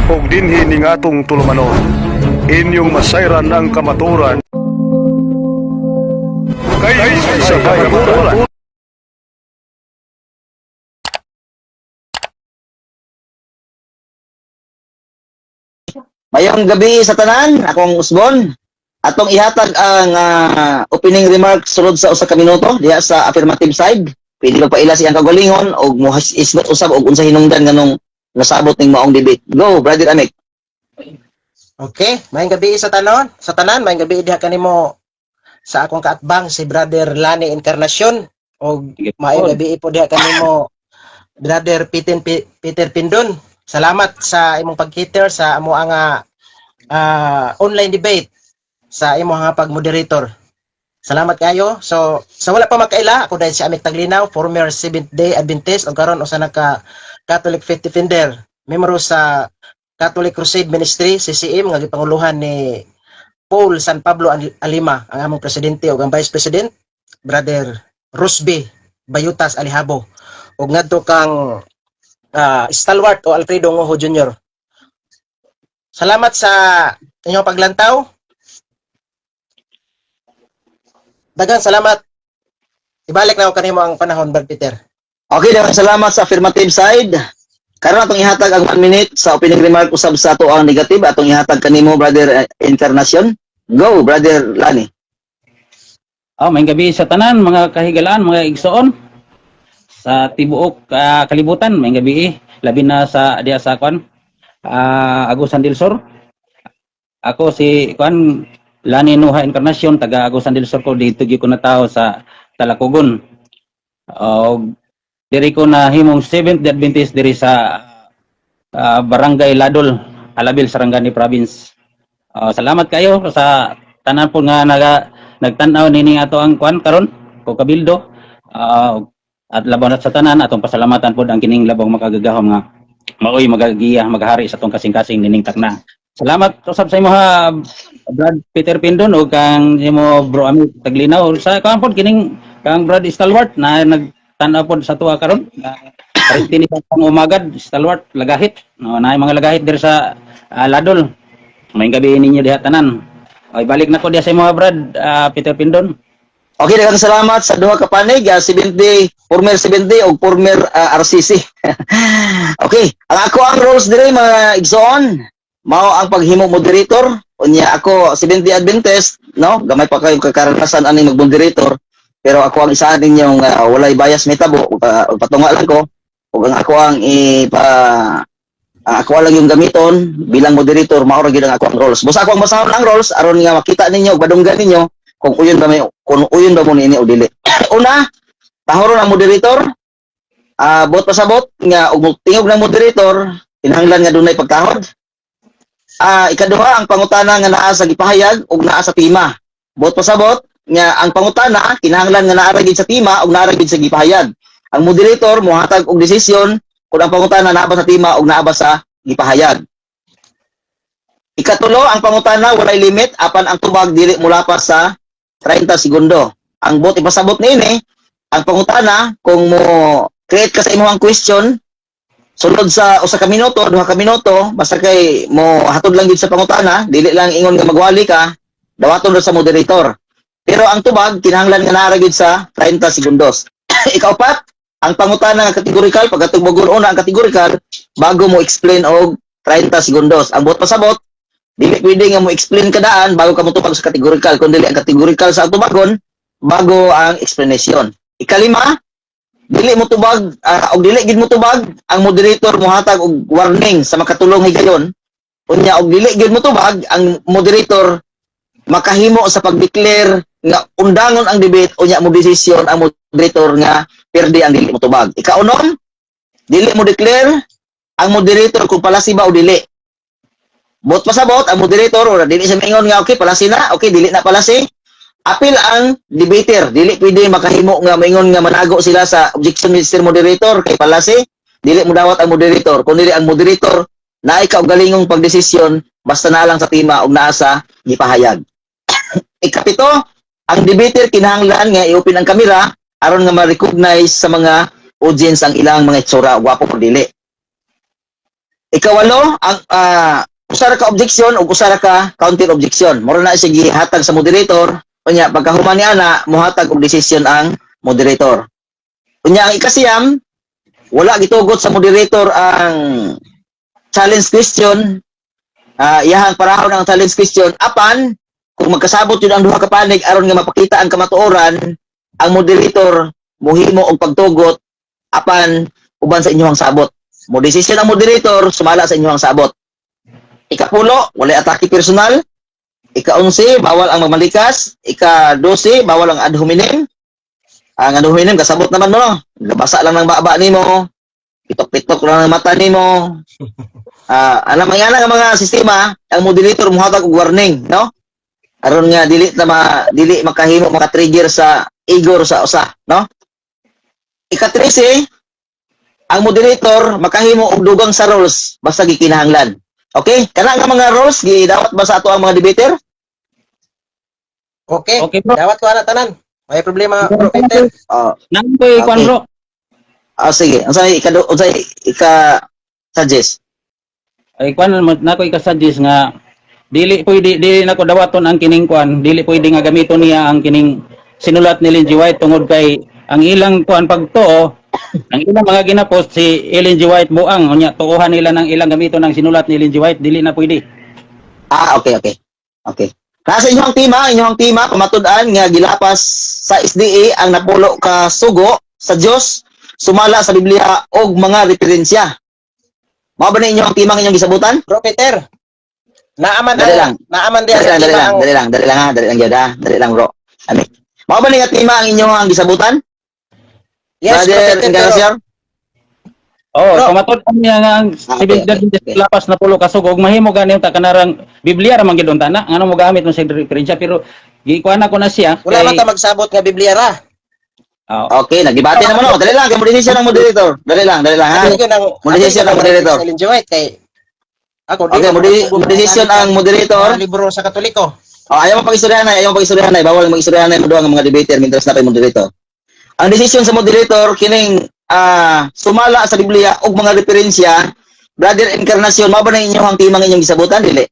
ug dinhi ning atong tulumanon. Inyong masayran ang kamaturan. Kay sa kamaturan. Mayong gabi sa tanan, akong Usbon. Atong ihatag ang opening remarks sulod sa usa ka minuto diha sa affirmative side. Pwede pa ila siyang kagalingon og isgot usab og unsa hinungdan nganong nasabot ning maong debate. Go, Brother Amek. Okay, mayong gabi sa tanan, mayong gabi diha kanimo sa akong kaatbang si Brother Lani Encarnacion og mayong gabi po diha kanimo Brother Peter Pindon. Salamat sa imong pag-cater sa amo nga online debate sa imong nga pag-moderator. Salamat kayo. So, sa wala pa makaila, ako dahil si Amek Taglinaw, former Seventh-day Adventist o karon usa ka Catholic Faith Defender, member sa Catholic Crusade Ministry, CCM, nga gipanguluhan ni Paul San Pablo Alima, ang among presidente o ang vice president, Brother Rusby Bayutas Alihabo. O ngadto kang stalwart o Alfredo Ngoho Jr. Salamat sa inyong paglantaw. Daghang salamat. Ibalik na ako kanimo ang panahon, Brad Peter. Okay, daghang salamat sa affirmative side. Karon atong ihatag ang 1 minute sa opening remark usab sa ato ang negative atong ihatag kanimo Brother Encarnacion. Go, Brother Lani. Mayong gabi sa tanan, mga kahigalaan, mga igsoon sa tibuok kalibutan. Mayong gabi, labi na sa diya sa Agusan del Sur. Ako si Lani Nuha Encarnacion, taga Agusan del Sur ko, dito ko na tao sa Talacogon. Diri ko na himong Seventh-day Adventist diri sa Barangay Ladol, Alabil, Sarangani Province. Salamat kayo sa tanan po nga nagtanaw nini ato ang karon ko kabildo. At labaw na sa tanan atong pasalamatan pod ang kining labang makagagahom nga maoy magagiya maghari sa tong kasing-kasing nining takna. Salamat usab sa imo ha Brad Peter Pindon o kang imo bro Ami Taglinaw sa kampod kining kang Brad Stalwart na nagtan-aw pod sa tuwa karon. Paristini pang umagad Stalwart lagahit. No, naay mga lagahit diri sa Ladol. May gabi ninyo diha tanan. Ay balik na ko diha sa imo Brad Peter Pindon. Okay, daghang salamat sa duha ka panig, 70, former 70 o former RCC. Okay, ang ako ang rules dire mga igsoon, mao ang paghimo moderator. Unya ako 70 Adventist, no? Gamay pa kayong kakaranasan ani mag-moderator, pero ako ang isa ninyong walay bias mitabo, patunga lang ko. Ug ang ako ang ako lang yung gamiton bilang moderator, mao ra gyud ang ako ang rules. Busa ako ang basahon ang rules aron nga makita ninyo, badunggan ninyo kung uyon ba mo niini o dili. Una, tahoron ang moderator. Bot pasabot nga ug tingog ng moderator, kinahanglan nga dunay pagtahod. Ikaduha, ang pangutana nga naa sa gipahayag ug naa sa tema. Bot pasabot nga ang pangutana kinahanglan nga naa ra gid sa tema ug naa ra gid sa gipahayag. Ang moderator mohatag og desisyon kung ang pangutana naa ba sa tema ug naa ba sa gipahayag. Ikatulo, ang pangutana walay limit apan ang tubag dili mulapas sa 30 segundo. Ang bot ipasabot niini, ang pangutana kung mo create ka sa imong question sulod sa usa ka minuto, duha ka minuto, basta kay mo hatod lang gid sa pangutana, dili lang ingon nga magwali ka, dawaton ra sa moderator. Pero ang tubag kinahanglan nga naa gid sa 30 segundos. Ikaapat, ang pangutana nga categorical, pagkatong una ang categorical bago mo explain og 30 segundos. Ang bot pasabot dili pwede nga mo explain kadaan bago ka motubag sa categorical, kundi ang categorical sa tubagon bago ang explanation. Ikalima, dili mo tubag og dili gid mo tubag ang moderator mohatag og warning sa makatulong higayon. Unya og dili gid mo tubag ang moderator makahimo sa pag-declare nga undangon ang debate unya mo desisyon ang moderator nga perde ang dili mo tubag. Ikaunom, dili mo declare ang moderator kung palasi ba o dili. Bot pasabot ang moderator or dili siya maingon nga okay palasi na, okay dili na palasi. Apil ang debater, dili pwede makahimo nga maingon nga manago sila sa objection Mr. Moderator kay palasi, dili mo dawat ang moderator, kundi ang moderator na ikaw galingong pagdesisyon basta na lang sa tema ug naa sa gipahayag. Ikapito, ang debater kinahanglan nga i-open ang kamera aron nga ma-recognize sa mga audience ang ilang mga itsura, gwapo o dili. Ikawalo, ang usa ra ka objection ug usa ra ka counter objection. Mura na siya gihatag sa moderator. Unya pagkahuman ni ana, mohatag og desisyon ang moderator. Unya ang ikasiyam, wala gitugot sa moderator ang challenge question. Iyahang parahon ang challenge question apan kung magkasabot yun ang duha ka panig aron nga mapakita ang kamatuoran, ang moderator mohimo og pagtugot apan uban sa inyong sabot. Mo desisyon ang moderator sumala sa inyong sabot. Ika-10, wala atake personal. Ika-11, bawal ang mamalikas. Ika-12, bawal ang ad hominem. Ang ad hominem kasabot naman mo, no? Nabasa lang ng baba nimo. Pitok-pitok lang ng mata nimo. Alam nga nga mga sistema, ang moderator mohatag og warning, no? Aron nga dili makahimo maka-trigger sa igor sa usa, no? Ika-13, ang moderator makahimo og dugang sa rules basta gikinahanglan. Okay? Kana nga mga rules gidawat ba sa ato ang mga debater? Okay. Okay, bro. Dawat ko ana tanan. May problema, bro Peter. Nang ko'y kwan, Okay. bro. Sige. Unsay suggest? Ay kwan na ko'y kasuggest nga dili nako dawaton ang kining kwan, dili pwede nga gamiton niya ang kining sinulat ni Ellen G. White tungod kay ang ilang kwan pagtuo, ang ilang mga ginapost si Ellen G. White buang unya tuuhan nila ng ilang gamiton ng sinulat ni Ellen G. White, dili na pwede. Okay. Nasa inyong tima pamatud-an nga gilapas sa SDA ang napulo ka sugo sa Dios sumala sa Biblia og mga referensya. Mao ba na inyong tima inyong gisabutan? Bro Peter. Naaman Dali lang. naaman diha sa tima ang Dali lang bro. Ani. Mao ba nga tima ang inyong ang gisabutan? Yes, Bro Brother Peter. Encarnacion? Oh, pamatud niya nga ang Okay. lapas na pulo ka sugo ug mahimo gani ta kanarang Biblia ra man gid unta na ngano mo gamit mo sa referensya pero gikuan ako na siya Wala man ta magsabot nga Biblia ra. Okay, nagibati naman ako. Dali lang, kay modesisyon ng moderator. Dali lang ha. Modesisyon ng moderator. Ellen G. White kay ako Okay, modesisyon ang moderator. libro sa Katoliko. Ayaw mo pag-istoryahan, bawal mag-istoryahan na ang mga debater mientras na pa yung moderator. Ang desisyon sa moderator kining sumala sa Biblia og mga referensya. Brother Encarnacion, mao ba na inyong timang inyong gisabutan dili?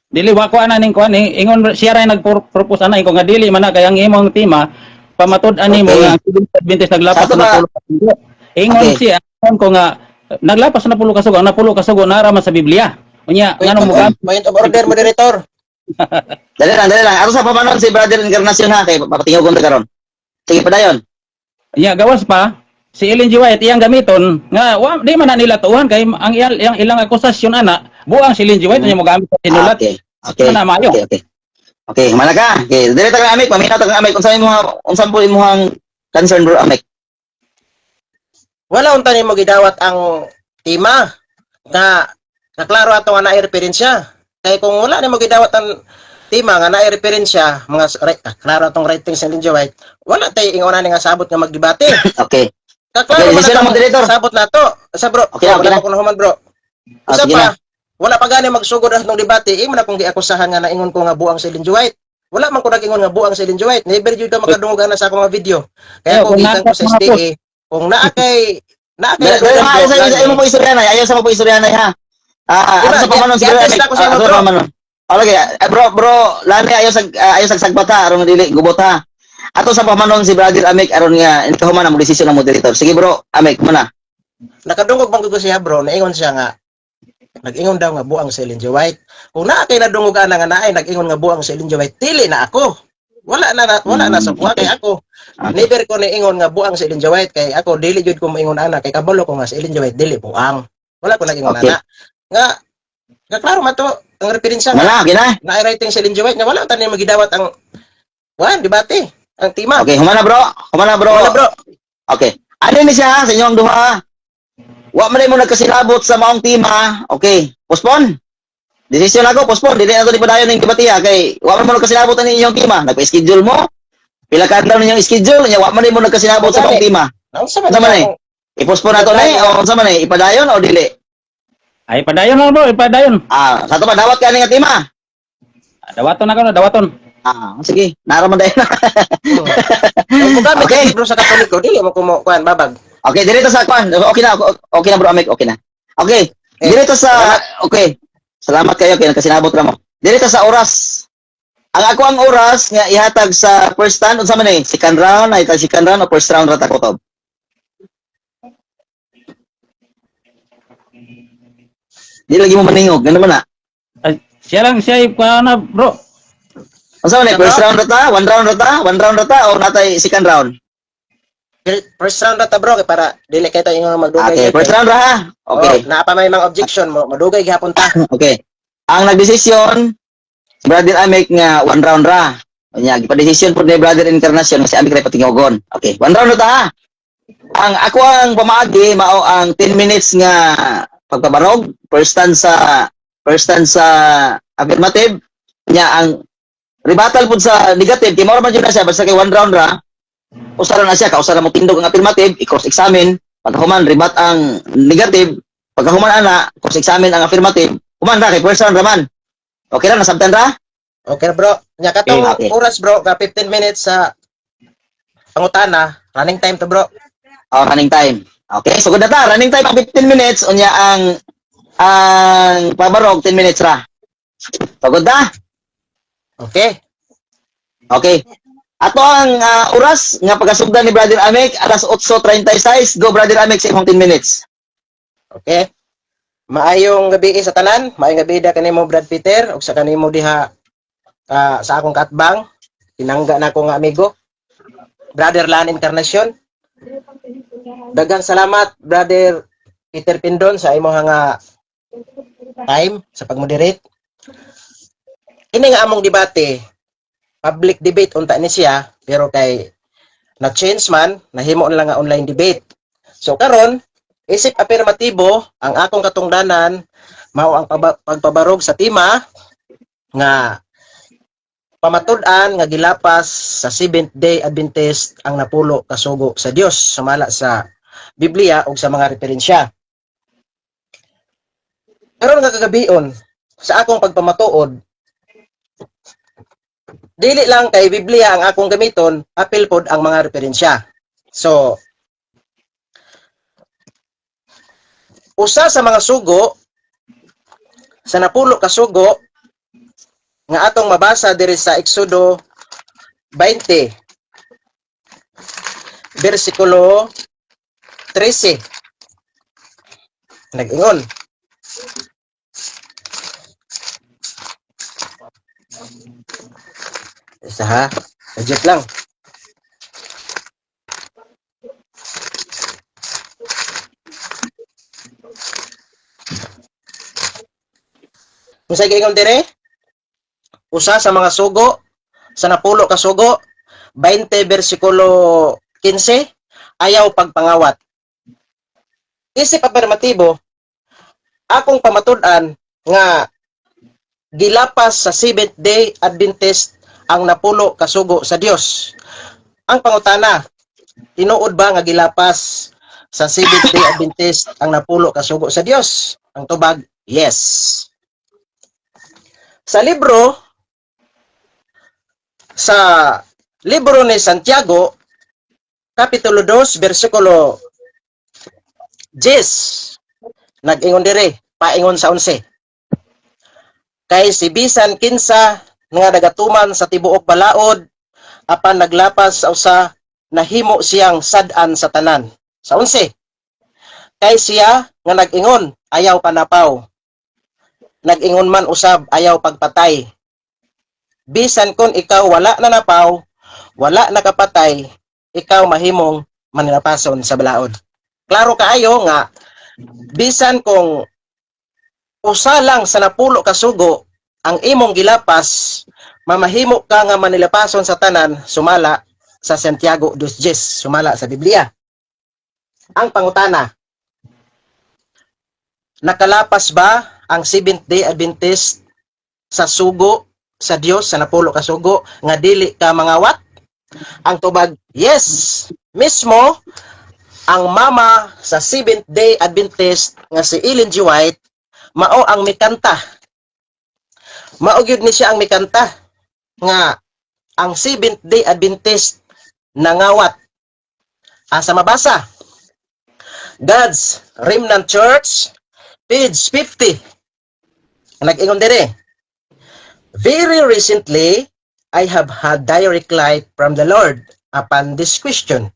Dili wa ko ana ning kuan ingon siya ra nagpropose ana ko nga dili man na kay ang imong tema pamatud ani mo Okay. nga ang Adventist naglapas Sato na ba? pulo ka sugo. Ingon Okay. siya ingon ko nga naglapas na pulo ka sugo, ang napulo ka sugo nara man sa Biblia. Unya ngano mo gamit Point of order, moderator. Dali lang. Ato sa pamanon si Brother Encarnacion ha kay papatingog ko karon. Sige pa dayon. Nya gawas pa si Ellen G. White iyang gamiton nga di man na nila tuhan kay ang ilang akusasyon ana buang si Ellen G. White nya mo gamit sa sinulat. Okay. Ano na, Mayo? Okay, malaka. Okay, dili ta amik, paminaw ta amik unsa po imong concern bro amik. Wala unta nimo gidawat ang tema nga naklaro ato nga naay referensya. Kay kung wala nimo gidawat ang tema nga naay referensya, klaro atong writing sa Ellen G. White, wala tay ingon nga sabot nga magdebate. Okay. Kaklaro Okay, decision ng moderator. sabot nato. Sa bro, Okay, okay wala na. pa ko nahuman bro. Isa Sige pa, na. wala pa gani magsugod atong debate, imo na kung giakusahan nga naingon ko nga buang si Ellen G. White. Wala man ko nag-ingon nga buang si Ellen G. White. Never jud ka makadungog na sa akong mga video. Kaya kung Kung gikan ko sa nasa mga SDA, kung naa kay Dali ayaw mo po istoryahan ha. Ano sa pamanon si Brother Amik? Ano sa pamanon? Okay, bro, lami ayaw sa sagbat ha, aron dili gubot ha. Ato sa pamanon si Brother Amik aron nga inkahuman ang desisyon ng moderator. Sige bro, Amik muna. Nakadungog bang ko siya bro, naingon siya nga nag-ingon daw nga buang si Ellen G. White. Kung naa kay nadungog ana nga naay nag-ingon nga buang si Ellen G. White, dili na ako. Wala na sa kuha kay ako. Never ko naingon nga buang si Ellen G. White kay ako dili jud ko maingon ana kay kabalo ko nga si Ellen G. White dili buang. Wala ko nag-ingon Okay. ana. Nga klaro man to ang referensya nga Wala, gina. naay writing si Ellen G. White nga wala tani magidawat ang debate, ang tema. Okay, humana bro. Wala bro. Okay. Ano ni siya sa inyong duha? Wa man mo nagkasilabot sa maong tema. Okay, postpone. Desisyon ako, postpone. Dili na to di padayon ning debate kay wa man mo nagkasilabot ani inyong tema. Nagpa-schedule mo. Pila ka adlaw ninyong schedule nya wa man mo nagkasilabot sa maong tema. Unsa Unsa man eh? I-postpone nato na o unsa man eh? Ipadayon o dili? Ay padayon na bro, padayon. Sa to ba dawat ka ni nga tema? Dawaton na dawaton. Sige, naraman dayon. Kung gamit Okay. okay. Bro sa Katoliko, dili mo kuan babag. Okay, dito sa kwan. Okay na bro Amik, okay na. Okay. Dito sa okay. Salamat kayo kay nakasinabot ra mo. Dito sa oras. Ang ako ang oras nga ihatag sa first round unsa man ni? Second round, ay second round o first round ra ta kutob. Di lagi mo maningog, ganun man na. Ay, siya na bro. Unsa man ni? First round ra ta? One round ra ta? One round ra ta o natay second round? First round na ta bro kay para dili kay to ingon magdugay. Okay, first round ra ha. Okay. Naa pa may mga objection mo, madugay gihapon ta. Okay. Ang nagdesisyon si Brother Amek nga one round ra. Nya gipadesisyon pud ni Brother Encarnacion si Amek ray patingogon. Okay, one round ra ta ha. Ang ako ang pamaagi mao ang 10 minutes nga pagpabarog, first stanza affirmative nya ang rebuttal pud sa negative kay mao man jud na siya basta kay one round ra. Usaran na siya, kausaran mo tindog ang affirmative, i-cross-examine, pagkahuman, rebat ang negative, pagkahuman ana, cross-examine ang affirmative, human ra, kay first round raman. Okay ra, nasabtan ra? Okay bro. Nya katong Okay. oras bro, ka 15 minutes sa pangutana, running time to bro. Running time. Okay, so good na ta, running time ang 15 minutes, unya ang pabarog, 10 minutes ra. So good na? Okay. Okay. Ato ang oras nga pagkasugdan ni Brother Amek, alas 8:36. Go Brother Amek sa imong 10 minutes. Okay. Maayong gabi sa tanan, maayong gabi da kanimo Brad Peter ug sa kanimo diha sa akong katbang, tinangga na akong amigo Brother Lan Encarnacion. Daghang salamat Brother Peter Pindon sa imong nga time sa pagmoderate. Ini nga among debate, public debate unta ni siya, pero kay na-change man, nahimo na lang nga online debate. So karon, isip afirmatibo ang akong katungdanan mao ang pagpabarog sa tema nga pamatud-an nga gilapas sa Seventh Day Adventist ang napulo kasugo sa Dios sumala sa Biblia ug sa mga referensya. Karon nga kagabion sa akong pagpamatuod, dili lang kay Biblia ang akong gamiton, apil pod ang mga referensya. So, usa sa mga sugo sa napulo ka sugo nga atong mabasa diri sa Exodo 20 bersikulo 13. Nag-ingon, isa ha, adjust lang. Kung sa ingon dire, usa sa mga sugo sa napulo ka sugo, 20 bersikulo 15, ayaw pagpangawat. Isip afirmatibo, akong pamatud-an nga gilapas sa Seventh Day Adventist ang napulo kasugo sa Dios. Ang pangutana, tinuod ba nga gilapas sa Seventh Day Adventist ang napulo kasugo sa Dios? Ang tubag, yes. Sa libro ni Santiago, Kapitulo 2, versikulo 10, nag-ingon dire, paingon sa 11. Kay si bisan kinsa nga nagatuman sa tibuok balaod, apan naglapas sa usa, nahimo siyang sad-an sa tanan. Sa 11. Kay siya nga nag-ingon, ayaw panapaw. Nag-ingon man usab, ayaw pagpatay. Bisan kun ikaw wala na napaw, wala nakapatay, ikaw mahimong maninapason sa balaod. Klaro kaayo nga, bisan kung usa lang sa napulo kasugo ang imong gilapas, mamahimo ka nga manilapason sa tanan, sumala sa Santiago 2:10, sumala sa Biblia. Ang pangutana, nakalapas ba ang Seventh Day Adventist sa sugo sa Dios sa napulo ka sugo nga dili ka mangawat? Ang tubag, yes. Mismo ang mama sa Seventh Day Adventist nga si Ellen G. White, mao ang mikanta. Mao gyud ni siya ang mikanta nga ang Seventh Day Adventist nangawat. Asa mabasa? God's Remnant Church, page 50. Nag-ingon dire. Very recently, I have had direct light from the Lord upon this question.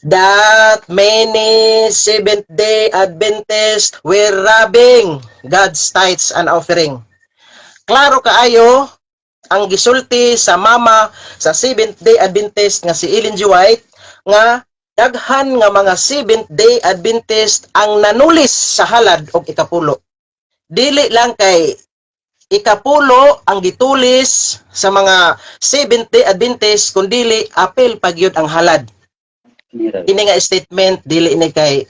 That many Seventh-day Adventists were robbing God's tithes and offering. Klaro kaayo ang gisulti sa mama sa Seventh-day Adventist nga si Ellen G. White nga daghan nga mga Seventh-day Adventist ang nanulis sa halad og ikapulo. Dili lang kay ikapulo ang gitulis sa mga Seventh-day Adventist kundili apil pagyud ang halad. Ini nga statement dili ni kay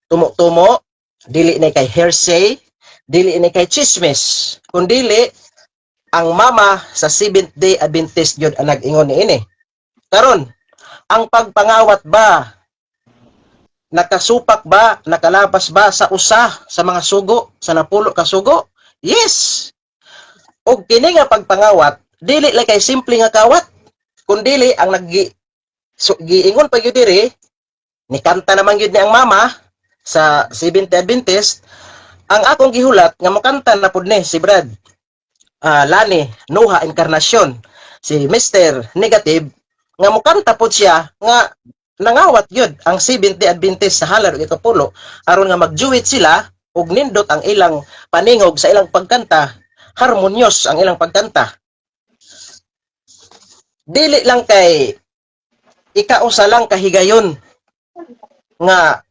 tumo-tumo, dili ni kay hearsay, dili ni kay chismis, kundili ang mama sa Seventh-day Adventist gyud ang nag-ingon niini. Karon, ang pagpangawat ba nakasupak ba, nakalabas ba sa usa sa mga sugo, sa napulo ka sugo? Yes. Og kini nga pagpangawat, dili lang kay simple nga kawat, kundili ang giingon pa gyud diri, ni kanta naman gyud ni ang mama sa Seventh-day Adventist, ang akong gihulat nga mokanta na pud ni si Brad Lani Nuha Encarnacion, si Mr. Negative, nga mokanta pud siya nga nangawat yun ang Seventh-day Adventist sa halad ug ikapulo aron nga magjuwit sila ug nindot ang ilang paningog sa ilang pagkanta, harmonyos ang ilang pagkanta. Dili lang kay ikausa lang kahigayon nga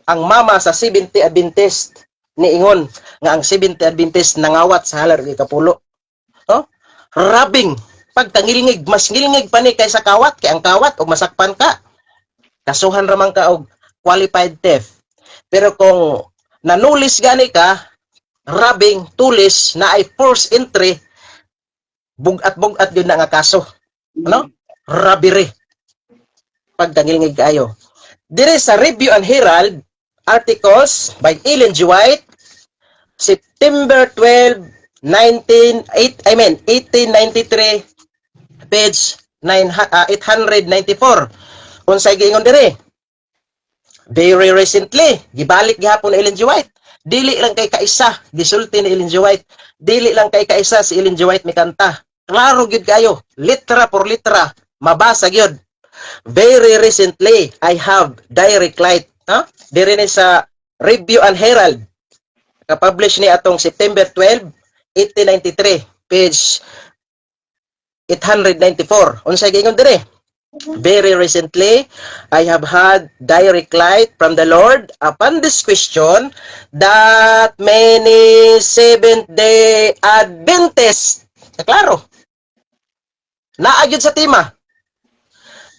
ang mama sa Seventh-day Adventist niingon nga ang Seventh-day Adventist nangawat sa halad ug ikapulo. Oh? Robbing, pagtangilngig, mas ngilngig pa ni kaysa kawat, kay ang kawat og masakpan ka, kasuhan raman ka og qualified theft. Pero kung nanulis gani ka, robbing, tulis, na ay forced entry, bugat-bugat yun na nga kaso. Ano? Robbery. Pagtangilngig kayo. Dire sa Review and Herald, articles by Ellen G. White, September 12, 1893, page 894. Unsay giingon dire? Very recently, gibalik gihapon ni Ellen G. White. Dili lang kay kaisa, gisulti ni Ellen G. White. Dili lang kay kaisa si Ellen G. White mikanta. Klaro gyud kayo, litra por litra, mabasa gyud. Very recently, I have direct light. Dire ni sa Review and Herald. Ka-publish ni atong September 12, 1893, page 894. Unsay giingon dire? Very recently, I have had direct light from the Lord upon this question that many Seventh-day Adventists, klaro, naagid sa tema,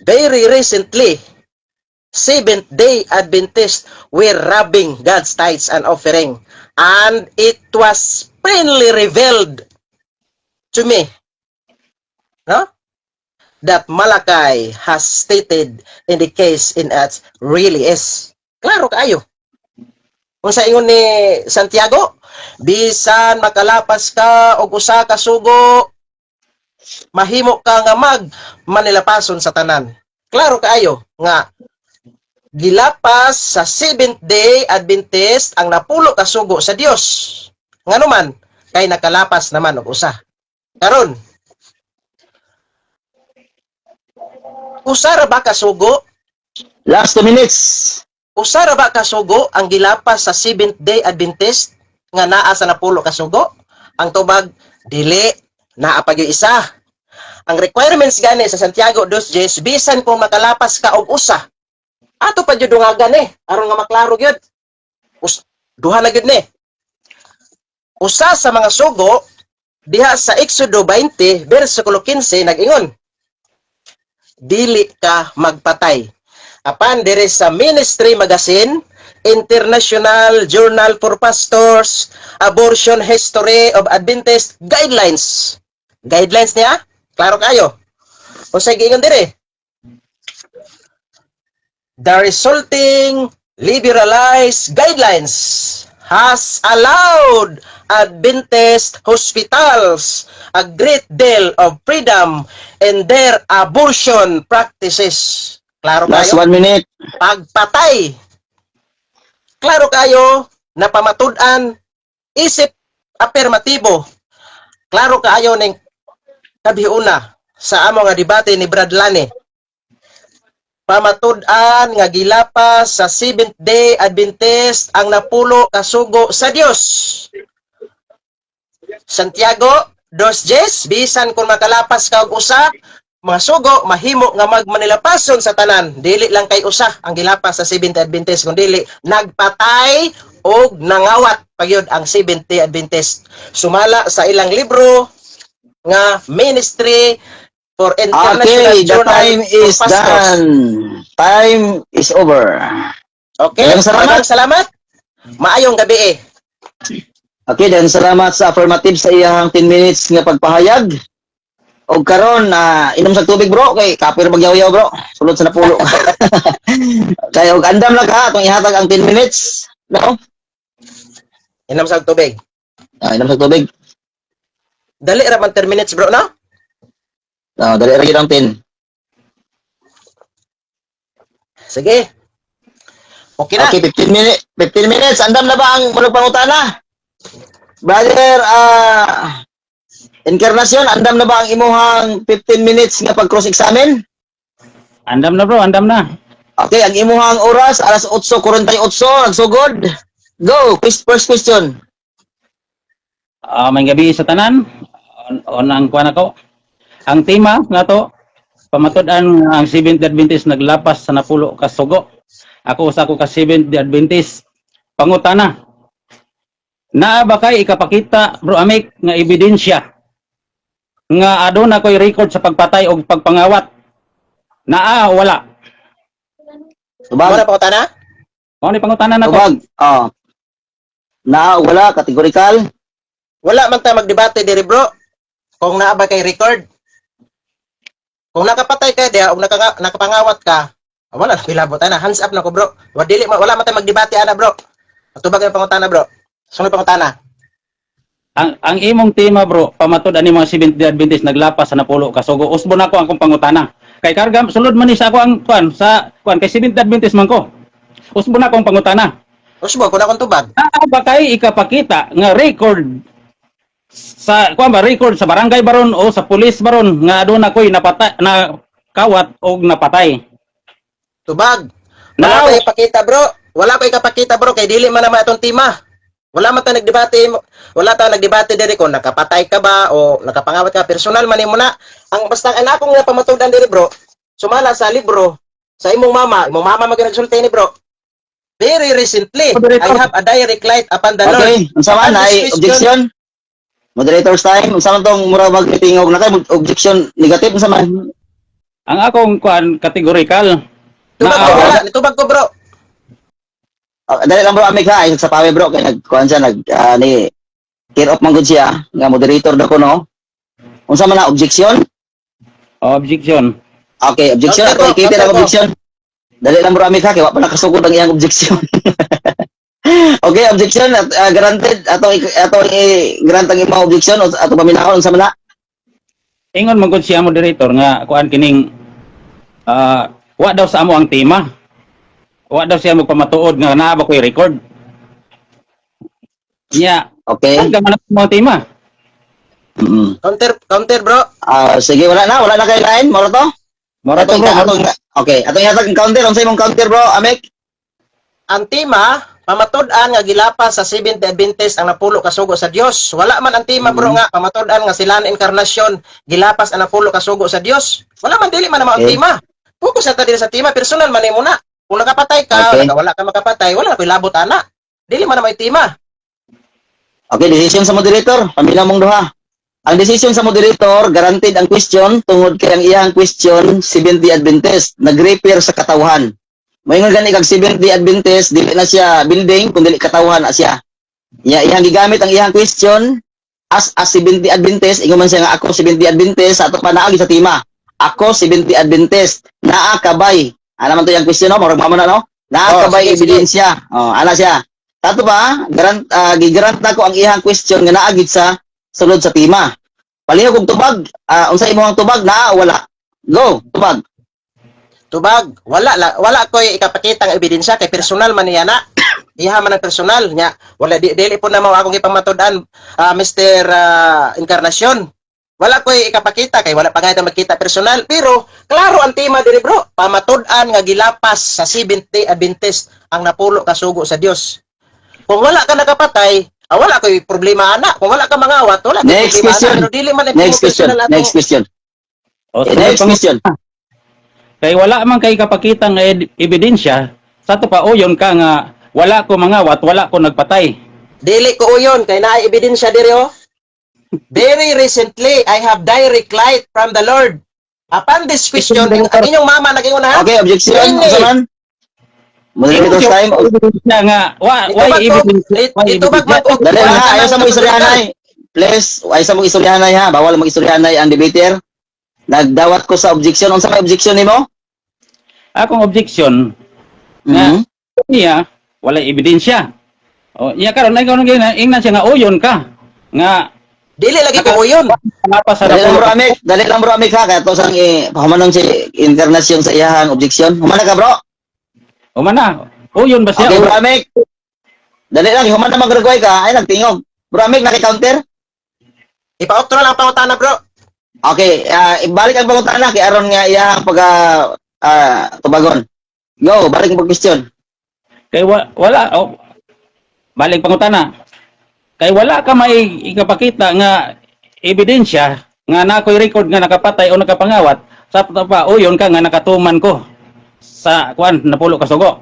very recently, Seventh-day Adventists were robbing God's tithes and offering, and it was plainly revealed to me, no? That Malachi has stated in the case in as really is. Klaro kayo. Kung sa ingon ni Santiago, bisan makalapas ka og usa ka sugo, mahimo ka nga manilapason sa tanan. Klaro kayo nga gilapas sa Seventh-day Adventist ang napulo ka sugo sa Dios. Nganuman kay nakalapas naman og usa. Karon, usara ba kasugo? Last 2 minutes. Usara ba kasugo ang gilapas sa Seventh-day Adventist nga naa sa napulo kasugo? Ang tubag, dili, naa pa gyud isa. Ang requirements gani sa Santiago 2:10, bisan kung makalapas ka og usa, ato pa gyud dungagan aron nga maklaro gyud. Duha na gyud ni. Usa sa mga sugo diha sa Exodo 20 bersikulo 15 nag-ingon, dili ka magpatay. Apan dire sa Ministry Magazine, International Journal for Pastors, Abortion History of Adventist Guidelines. Guidelines niya? Klaro kayo. O sa giingon dire, the resulting liberalized guidelines has allowed Adventist hospitals a great deal of freedom in their abortion practices. Klaro Last kayo? 1 minute. Pagpatay. Klaro kayo na pamatud-an isip afirmatibo. Klaro kaayo ning kabiuna sa amo nga debate ni Brad Lani. Pamatud-an nga gilapas sa Seventh Day Adventist ang napulo ka sugo sa Dios. Santiago 2:10, bisan kung makalapas ka og usa, mga sugo mahimo nga magmanilapason sa tanan. Dili lang kay usa ang gilapas sa Seventh Day Adventist, kundi nagpatay og nangawat pagyud ang Seventh Day Adventist. Sumala sa ilang libro nga Ministry for International Okay, the Journal time of is Pastors. done. Time is over. Okay, Salamat. salamat. Maayong gabi eh. Okay, dan salamat sa affirmative sa iyang 10 minutes nga pagpahayag. Og karon inom sa tubig bro kay kapir magyaw-yaw bro. Sulod sa napulo. Kay og andam lang ka atong ihatag ang 10 minutes. No? Inom sa tubig. Inom sa tubig. Dali ra man 10 minutes bro, no? Dali ra gyud ang 10. Sige. Okay na. Okay, 15 minutes. 15 minutes. Andam na ba ang mulog pangutana? Brother, Encarnacion, andam na ba ang imuhang 15 minutes nga pag cross-examine? Andam na bro, andam na. Okay, ang imuhang oras, alas 8:48, nagsugod. Go, first question. May gabi sa tanan. On ang kuan ako. Ang tema nga to, pamatud-an ang Seventh Day Adventist naglapas sa napulo ka sugo. Ako usa ko ka Seventh Day Adventist. Pangutana. Naa ba kay ikapakita bro Amik nga ebidensya nga aduna ko'y record sa pagpatay o pagpangawat? Naa o wala? Tubag. Wala pa ko tana? Mao ni pangutana nako. Tubag. Wala, kategorikal. Wala man ta magdebate diri bro. Kung naa ba kay record. Kung nakapatay ka diha o nakapangawat ka, wala na pilabot ana. Hands up na ko bro. Wala man ta magdebate ana bro. Tubag ang pangutana bro. Sunod pangutana. Ang imong tema bro, pamatud ani mga Seventh Day Adventist naglapas sa napulo ka sugo. Usbo na ko ang kong pangutana. Kay karga sulod man ni sa ako ang kuan kay Seventh Day Adventist man ko. Usbo na ko ang pangutana. Usbo ko na kung tubag. Naa ba kay ikapakita nga record sa kuan ba record sa barangay baron o sa pulis baron nga aduna ko'y napatay na kawat o napatay? Tubag. Now- Wala pa ipakita bro. Wala pa ikapakita bro kay dili man naman atong tema. Wala man ta nagdebate, diri kung nakapatay ka ba o nakapangawat ka. Personal man nimo na. Ang basta ang akong nga pamatudan diri bro. Sumala sa libro sa imong mama magnagsulti ni bro. Very recently, I have a direct light upon the Lord. Okay, unsa man Upon this ay question, objection? Moderator's time. Unsa man tong murag magtingog na kay objection negative unsa man? Ang akong kuan kategorikal. Tubag ko wala, nitubag ko bro. Dali lang bro, amig ha, ay sa pawe bro, kaya nagkuhan siya, ni care off man gud siya, nga moderator na ko, no? Unsa man na, objection? Objection. Okay, objection, Counter ako po, ikitin counter ang po. objection. Dali lang bro, amig ha, kaya wala pa nakasugod ang iyang objection. Okay, objection, granted, ato grant ang imong objection, ato paminahon, unsa man na? Ingon man gud siya moderator nga kuan kining wa daw sa amo ang tema. Wa daw siya magpamatuod nga naa ba ko'y record. Nya, Okay. ang gaman ang tema. Counter bro. Sige, wala na kay line, moro to? Mora to bro. Okay, atong ihatag ang counter, unsa imong counter bro, amig? Ang tema, pamatud-an nga gilapas sa Seventh Day Adventist ang napulo ka sugo sa Dios. Wala man ang tema bro nga pamatud-an nga sila na Encarnacion gilapas ang napulo ka sugo sa Dios. Wala man dili man naman ang Okay. tema. Focus na ta diri sa tema, personal man nimo na. Kung nakapatay ka, Okay. wala ka makapatay, wala na koy labot ana. Dili man naman ang tema. Okay, decision sa moderator. Pamila mong duha. Ang decision sa moderator, guaranteed ang question tungod kay ang iyang question, Seventh Day Adventist, nag-repair sa katawhan. Moingon gani kag Seventh Day Adventist, dili na siya building, kundi katawhan na siya. Iyang gigamit ang iyang question as a Seventh Day Adventist, ingon man siya nga ako Seventh Day Adventist, ato pa naagi sa tema. Ako Seventh Day Adventist, naa kabay. Ano man to yung question, no? Murag mamo na, no? Naa kabay sige, sige. ebidensya. Ana siya. Tato ba, gigarant na ko ang iyang question nga naagit sa sulod sa tema. Palihog kog tubag, unsa imong tubag na wala. Go, tubag. Tubag, wala koy ikapakita ang ebidensya kay personal man niya na. iha man ang personal nya. Wala dili po na mao akong ipamatud-an Mr. Encarnacion. Wala ko ikapakita kay wala pa nga magkita personal, pero klaro ang tema diri bro, pamatud-an nga gilapas sa 70 Adventist ang napulo ka sugo sa Dios. Kung wala ka nakapatay, wala ko problema ana. Kung wala ka mangawat, wala ko Next problema question. ana. Pero dili man Next question. Next question. O, Next question. Kay wala man kay kapakita nga ebidensya, sa to pa uyon ka nga wala ko mangawat, wala ko nagpatay. Dili ko uyon kay naay ebidensya diri oh. Very recently, I have direct light from the Lord. Upon this question, ang inyong mama nag-iunahan. Okay, objection. Ini. Saman? Moderator's time. Ebidensya nga, why ebidensya? Ito ba Dali lang ha, ayaw sa mong istoryahanay. Please, ayaw sa mong istoryahanay ha. Bawal mong istoryahanay ang debater. Nagdawat ko sa objection. Unsa may objection nimo? Akong objection nga niya wala ebidensya. O iya karon na ikaw ingnan siya nga uyon ka nga Dili lagi ko uyon. lapas sa Dali lang napulo. bro Amik. Dali lang bro Amik ha. Kaya to sang pahamanong si Encarnacion sa iyahang objection. Humana ka bro. O mana, uyon ba siya? Okay bro Amik. Dali lang. Humana magragway ka. Ay nagtingog. Bro Amik, naki-counter? Ipa-outro lang pangutana bro. Okay. Ibalik ang pangutana kay aron nga iyahang tubagon. Go. Balik ang pag-question. Kay wala balik pangutana. Kay wala ka may ikapakita nga ebidensya nga nakoy record nga nakapatay o nakapangawat sa pa uyon ka nga nakatuman ko sa kuan napulo ka sugo.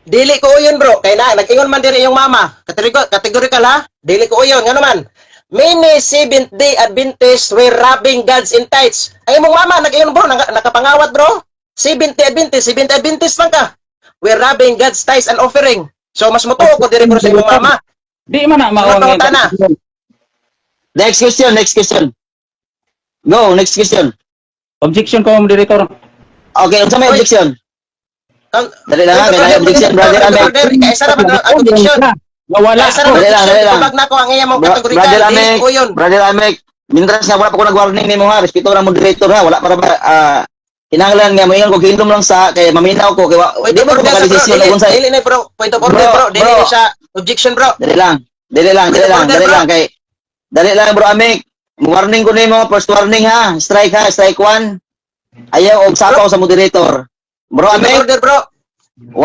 Dili ko uyon bro. Kay na, nag-ingon man diri yung mama. Categorical ha. Dili ko uyon. Nga naman. Many Seventh-day Adventists were robbing gods in tithes. Ay mong mama, nag-ingon bro. Nakapangawat bro. Seventh-day Adventist lang ka. We're robbing God's tithes and offering. So, mas mutuo ko diri bro sa imong mama. Di man na Ano pangutana? Next question. Next question. Go. Next question. Objection ko moderator. Okay. Unsa may objection? Dali lang ha. May objection brother Amik. Kaysa na ba ang objection? Wala Kaysa na Dali lang, dali lang. Tubag na ko ang iyang mong Brother kategorikal. Dili Amik. ko uyon. Brother Amik. Mintras nga wala pa ko nag-warning nimo ha. Respeto lang moderator ha. Wala para kinahanglan nga moingon ko kingdom lang sa kay maminaw ko kay Point di of ba ko order bro. makadesisyon kung sa Dili na bro. Point of order bro. Dili Bro. na siya objection bro. Dali lang. Dali lang kay dali lang bro Amik. Warning ko nimo, first warning ha. Strike ha, strike 1. Ayaw og sapaw sa moderator. Bro Point of Amik, order bro.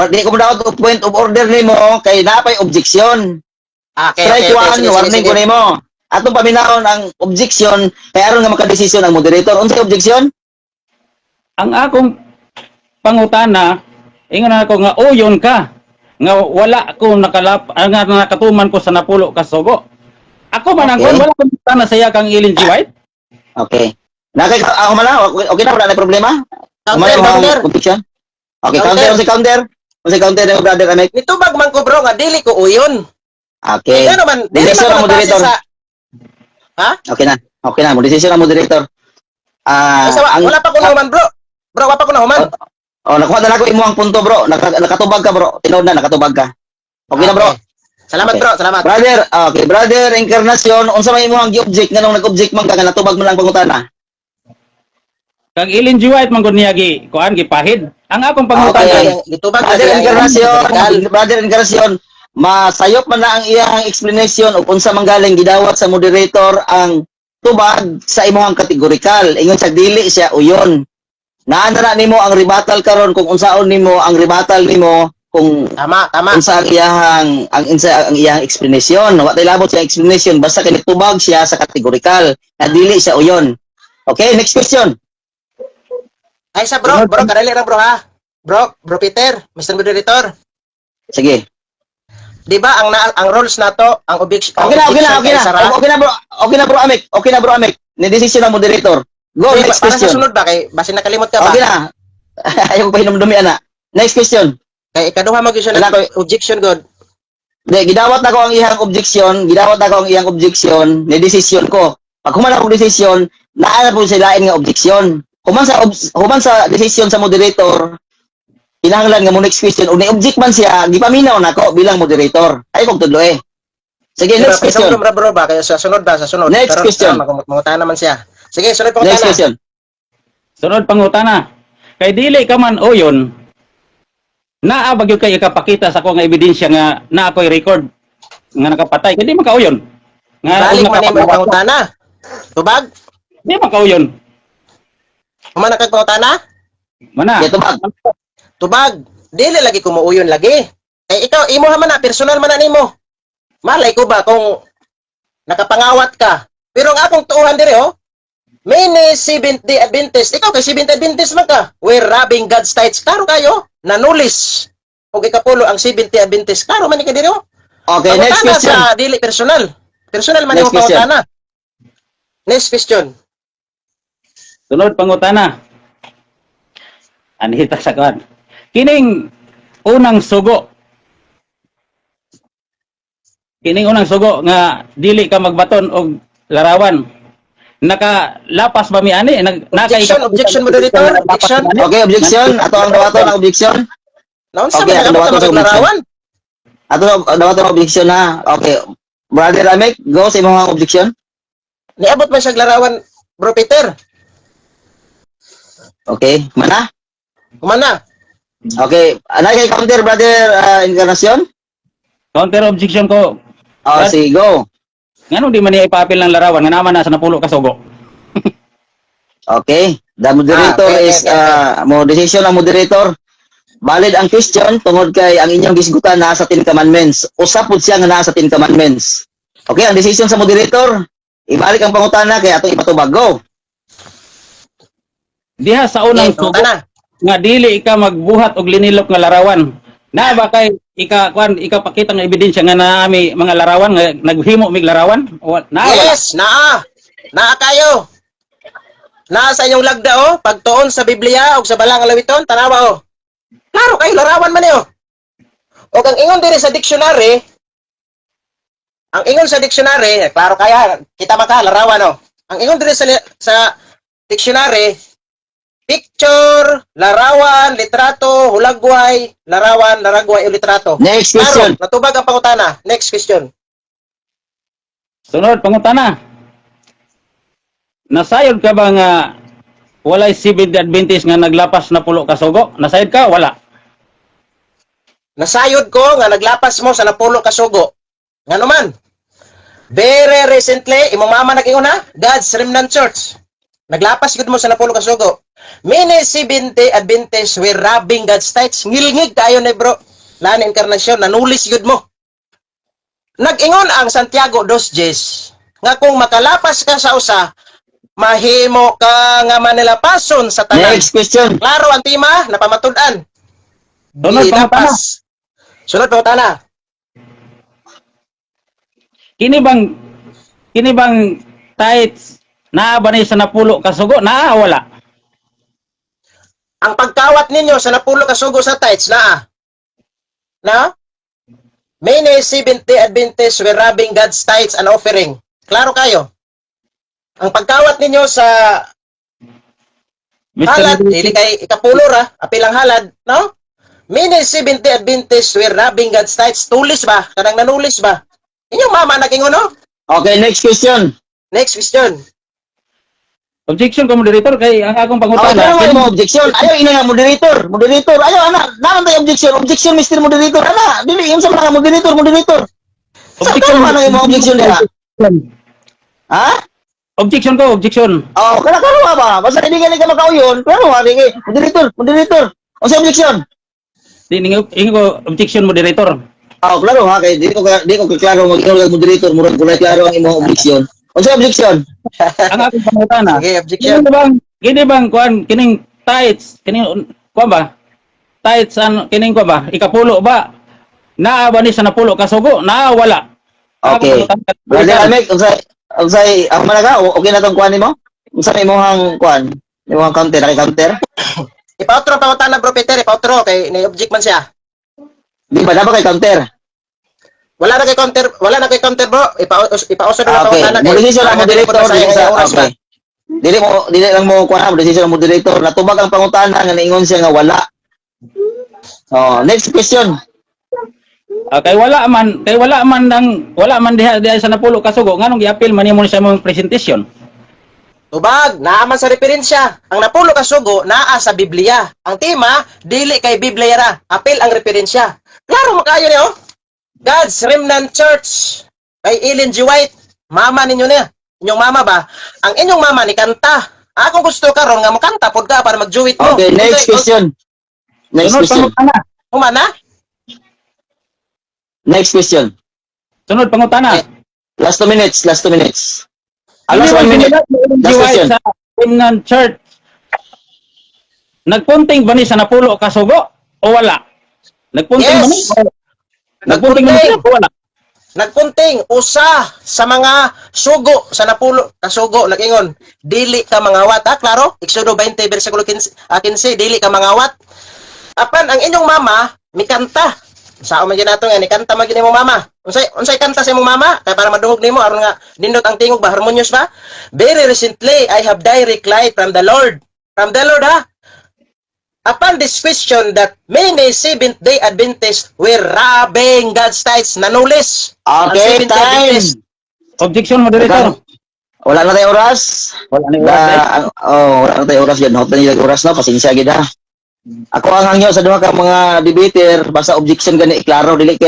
di ko daw point of order nimo kay napay objection. Strike 1, warning ko nimo. Atong paminawon ang objection kay aron nga makadesisyon ang moderator. Unsay objection? ang akong pangutana ingon ako nga uyon ka nga wala ko nga nakatuman ko sa napulo ka sugo. Ako man ang Okay. wala ko na saya kang Ellen G. White. Okay. Nakay ako mala, okay na wala na problema. Counter. Objection. Okay, Counter. counter. Unsay counter ng brother Amik? Nitubag man ko bro nga dili ko uyon. Okay. Kaya naman, dili Desisyon man ng ko nabase moderator. sa... Ha? Okay na. Okay na, mo desisyon ang moderator. Ay, sawa, wala pa ko naman bro. Bro, wala pa ko naman. Nakuha na ako imo ang punto bro. Nakatubag ka bro. Tinod na nakatubag ka. Okay na bro. Salamat Okay. bro, salamat. Brother, okay, brother Encarnacion, unsa may imong gi-object nganong nag-object man ka nga natubag mo lang pangutana? Kag Ellen G. White man gud niya kuan gipahid. Ang akong pangutana Okay. Itubag na Brother siya. Encarnacion, masayop man na ang iyang explanation ug unsa man galing gidawat sa moderator ang tubag sa imong kategorikal. Ingon sa dili siya uyon. Naandara nimo ang rebuttal karon kung unsaon nimo ang rebuttal nimo kung Tama. unsa ang iyang explanation. Wa tay labot sa explanation basta kay tubag siya sa kategorikal na dili siya uyon. Okay, next question. Ay sa bro, kadali lang bro ha. Bro Peter, Mr. Moderator. Sige. Di ba ang rules na to, ang objection. Okay na bro. Okay na bro Amik. Ni decision ng moderator. Go, next Para sa question. sunod ba kay basin nakalimot ka ba? Okay na. Ayaw ko pa hinumdumi ana. Next question. Kay ikaduha mo gyud Wala siya objection god. Gidawat na ko ang iyang objection, ni decision ko. Pag human ako decision, naa na po sila nga objection. Human sa decision sa moderator, kinahanglan nga mo next question, ug ni-object man siya, gipaminaw nako bilang moderator. Ay kog tudlo eh. Sige, next question. Bro ba kay sa sunod. Next question. Mangutan naman siya. Sige, sunod pa Next question. sunod pangutana. Kay dili ka man uyon naa ba gyud kay ikapakita sa ko nga ebidensya nga na ako'y record nga nakapatay kay di makauyon. Nga Balik kung man nimo nakapatay- pangutana. Tubag? Di makauyon. Humana kag pangutana? Mana? Ito ba? Tubag. Dili lagi ko muuyon lagi. Kay ikaw imo man na personal man na nimo. Malay ko ba kung nakapangawat ka. Pero ang akong tuuhan diri oh. Mini Seventh-day Adventist. Ikaw kay Seventh-day Adventist man ka. We're robbing God's tithes. Klaro kayo. Nanulis. O ikapulo ang Seventh-day Adventist. Klaro man ka diri oh. Okay, next Pangutana question. sa dili personal. Personal man Next yung pangutana. Next question. Sunod pangutana. Anhita sa kan. Kining unang sugo. Kining unang sugo nga dili ka magbaton og larawan. Nakalapas ba mi ani? Objection, moderator. Objection. Okay, objection. Ato ang dawaton ang objection. Naunsa Okay, man ang dawaton sa nagabot objection. larawan? Ato dawaton ang objection ha. Okay. Brother Amek, go sa imong objection. Niabot man siya larawan, Bro Peter. Okay, mana? Kumana? Okay, anay kay counter brother Encarnacion? Counter objection ko. Oh, Yes. sige, go. Nganong di man niya ipapil ng larawan nga naman na sa napulo ka sugo. Okay, the moderator okay, is okay. mo decision ang moderator. Valid ang question tungod kay ang inyong gisgutan nasa Ten Commandments. Usap pud siya nga nasa Ten Commandments. Okay, ang decision sa moderator, ibalik ang pangutana kay atong ipatubag. Go. Diha sa unang Okay, sugo kumana? nga dili ka magbuhat og linilok nga larawan. Na ba kay ikapakita nga ebidensya nga naami mga larawan nga naghimo mig larawan? Na wala. Yes, naa. Naa kayo. Naa sa inyong lagda oh, pagtuon sa Biblia o sa balang lawiton, tanawa oh. Klaro kayo larawan man niyo. O kang ingon diri sa dictionary, ang ingon sa dictionary, klaro kaya, kita maka larawan oh. Ang ingon diri sa dictionary, picture, larawan, litrato, hulagway, larawan, laragway, o litrato. Next question. Klaro, natubag ang pangutana. Next question. Sunod pangutana. Nasayod ka ba nga walay Seventh-day Adventist nga naglapas na pulo ka sugo? Nasayod ka? Wala. Nasayod ko nga naglapas mo sa napulo ka sugo. Nga naman. Very recently, imong mama nag-ingon ha, God's Remnant Church. Naglapas gud mo sa napulo ka sugo. Mini Seventh-day Adventist we're robbing God's tithes. Ngilngig kayo ni bro. Lani Encarnacion, nanulis gud mo. Nag-ingon ang Santiago 2:10 nga kung makalapas ka sa usa, mahimo ka nga manilapason sa tanan. Next question. Klaro ang tema, napamatud-an. Sunod pangutana. Gilapas. Sunod pangutana. Kini bang tithes naa ba ni sa napulo ka sugo? Naa wala. Ang pagkawat ninyo sa napulo ka sugo sa tithes naa. Na? Many Seventh-day Adventists were robbing God's tithes and offering. Klaro kayo. Ang pagkawat ninyo sa halad, dili kay ikapulo ra, apilang halad, no? Many Seventh-day Adventists were robbing God's tithes. Tulis ba? Kanang nanulis ba? Inyong mama nag-ingon, no? Okay, next question. Next question. Objection ko moderator kay ang akong Okay, pangutana. pero mo objection. Ayaw ina nga moderator. Moderator. Ayaw ana. Naman tayo objection. Objection Mr. Moderator. Ana, dili yung sa mga moderator. Sa Objection. ano man ang objection niya? Ha? Objection ko, objection. Oh, kana ba? Basta hindi ka makauyon. Pero ari moderator. O sa objection. Ingo ko objection moderator. Oh, klaro ha kay di ko klaro mo ikaw moderator murag kulay klaro ang imong objection. O sa objection. Ang akong pangutana. Okay, objection. Kini bang kuan kining tithes, kining kuan ba? Tithes kining kuan ba? Ikapulo ba? Naa ba ni sa napulo ka sugo? Naa wala. Okay. Brother Amek, unsay ako malaga okay na tong kuan nimo? Unsa imong kuan? Imong counter, counter? Ipautro pangutana bro Peter, ipautro kay ni-object man siya. Di ba dapat kay counter? Wala na kay counter bro. Ipausod na Okay, pangutana mo decision ang moderator dili sa oras ba? okay. Dili lang mo kuan mo decision ang moderator. Natubag ang pangutana nga niingon siya nga wala. Oh, next question. Kay wala man diha sa napulo ka sugo nganong gi-appeal man nimo sa imong presentation? Tubag, naaman sa referensya. Ang napulo ka sugo, naa sa Biblia. Ang tema, dili kay Biblia ra. Apil ang referensya. Klaro makayo niyo. God's Remnant Church. Kay Ellen G. White. Mama ninyo niya. Inyong mama ba? Ang inyong mama ni kanta. Akong gusto karon nga makanta pod ka para magjuwit mo. Okay, next question. Next Sunod question. pangutana. Humana? Next question. Sunod pangutana. Last 2 minutes. Last 2 minutes. Last Hindi 1 minute. ba si Last question. sa Remnant Church? Nagpunting ba ni sa napulo ka sugo o wala? Nagpunting ba ni? Yes. Nagpunting ba ni o wala? Nagpunting usa sa mga sugo sa napulo ka sugo nagingon dili ka mangawat ha klaro Exodo 20 bersikulo 15 dili ka mangawat apan ang inyong mama mikanta sao man ginato nga ni kanta man gini mo mama unsay kanta sa imong mama kay para madungog nimo aron nga nindot ang tingog ba harmonious ba very recently I have direct light from the Lord ha. Upon this question that many Seventh-day Adventists were robbing God's tithes, nanulis. Ang Okay, Seventh-day time. Adventists. Objection, moderator. Wala na tayo oras. Wala na oras. Wala na tayo oras yan. Hot na nila oras na. Pasensya gid ha. Ako ang hangyo sa duha ka mga debater basta objection gani klaro dili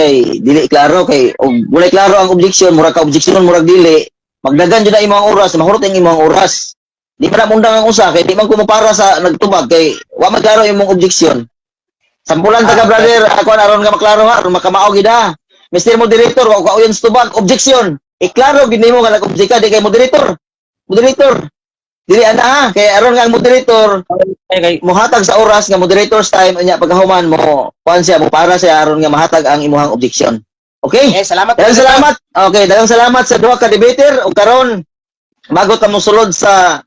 klaro kay og wala klaro ang objection murag ka objection murag dili magdagan jud na imong oras mahurot ang imong oras. Di pa na mundang ang usa kay di man ko para sa nagtubag kay wa maklaro imong objection. Sampulan taga brother ako aron nga maklaro ha aron makamao gid ha. Mr. Moderator wa ka uyon sa tubag objection. Iklaro gid nimo nga nag-object ka di kay moderator. Moderator. Dili ana ha kay aron nga ang moderator Okay. muhatag sa oras nga moderator's time unya pagkahuman mo kuan siya mo para siya aron nga mahatag ang imong objection. Okay? Salamat. Daghang salamat. Okay, daghang salamat sa duha ka debater ug karon bago ta mo sulod sa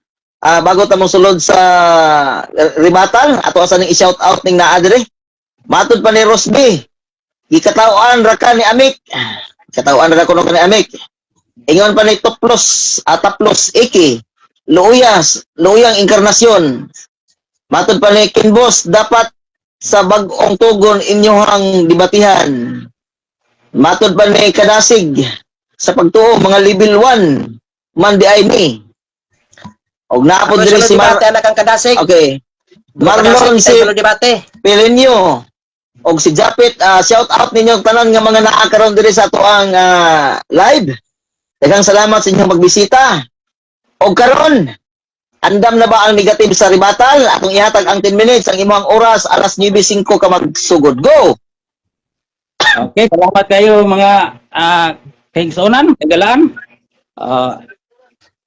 rebuttal ato asa ning i-shout out ning naa dire. Matud pa ni Rosby. Gikataw-an ra ka ni Amik. Katawaan ra ko ni Amik. Ingon pa ni Taplos Iki. Luyang inkarnasyon. Matud pa ni Kinbos, dapat sa bag-ong tugon inyohang dibatihan. Matud pa ni Kadasig, sa pagtuo mga level 1 man di ay ni. Og naapod diri si kang kadasig. Okay. Marlon si debate. Pelenyo og si Japit, shout out ninyo tanan nga mga naa karon diri sa atoang live. Daghang salamat sa inyong magbisita. Og karon, andam na ba ang negative sa rebuttal? Atong ihatag ang 10 minutes, ang imong oras, alas 9:05 ka magsugod. Go! Okay, salamat kayo mga kaigsunan, kagalaan.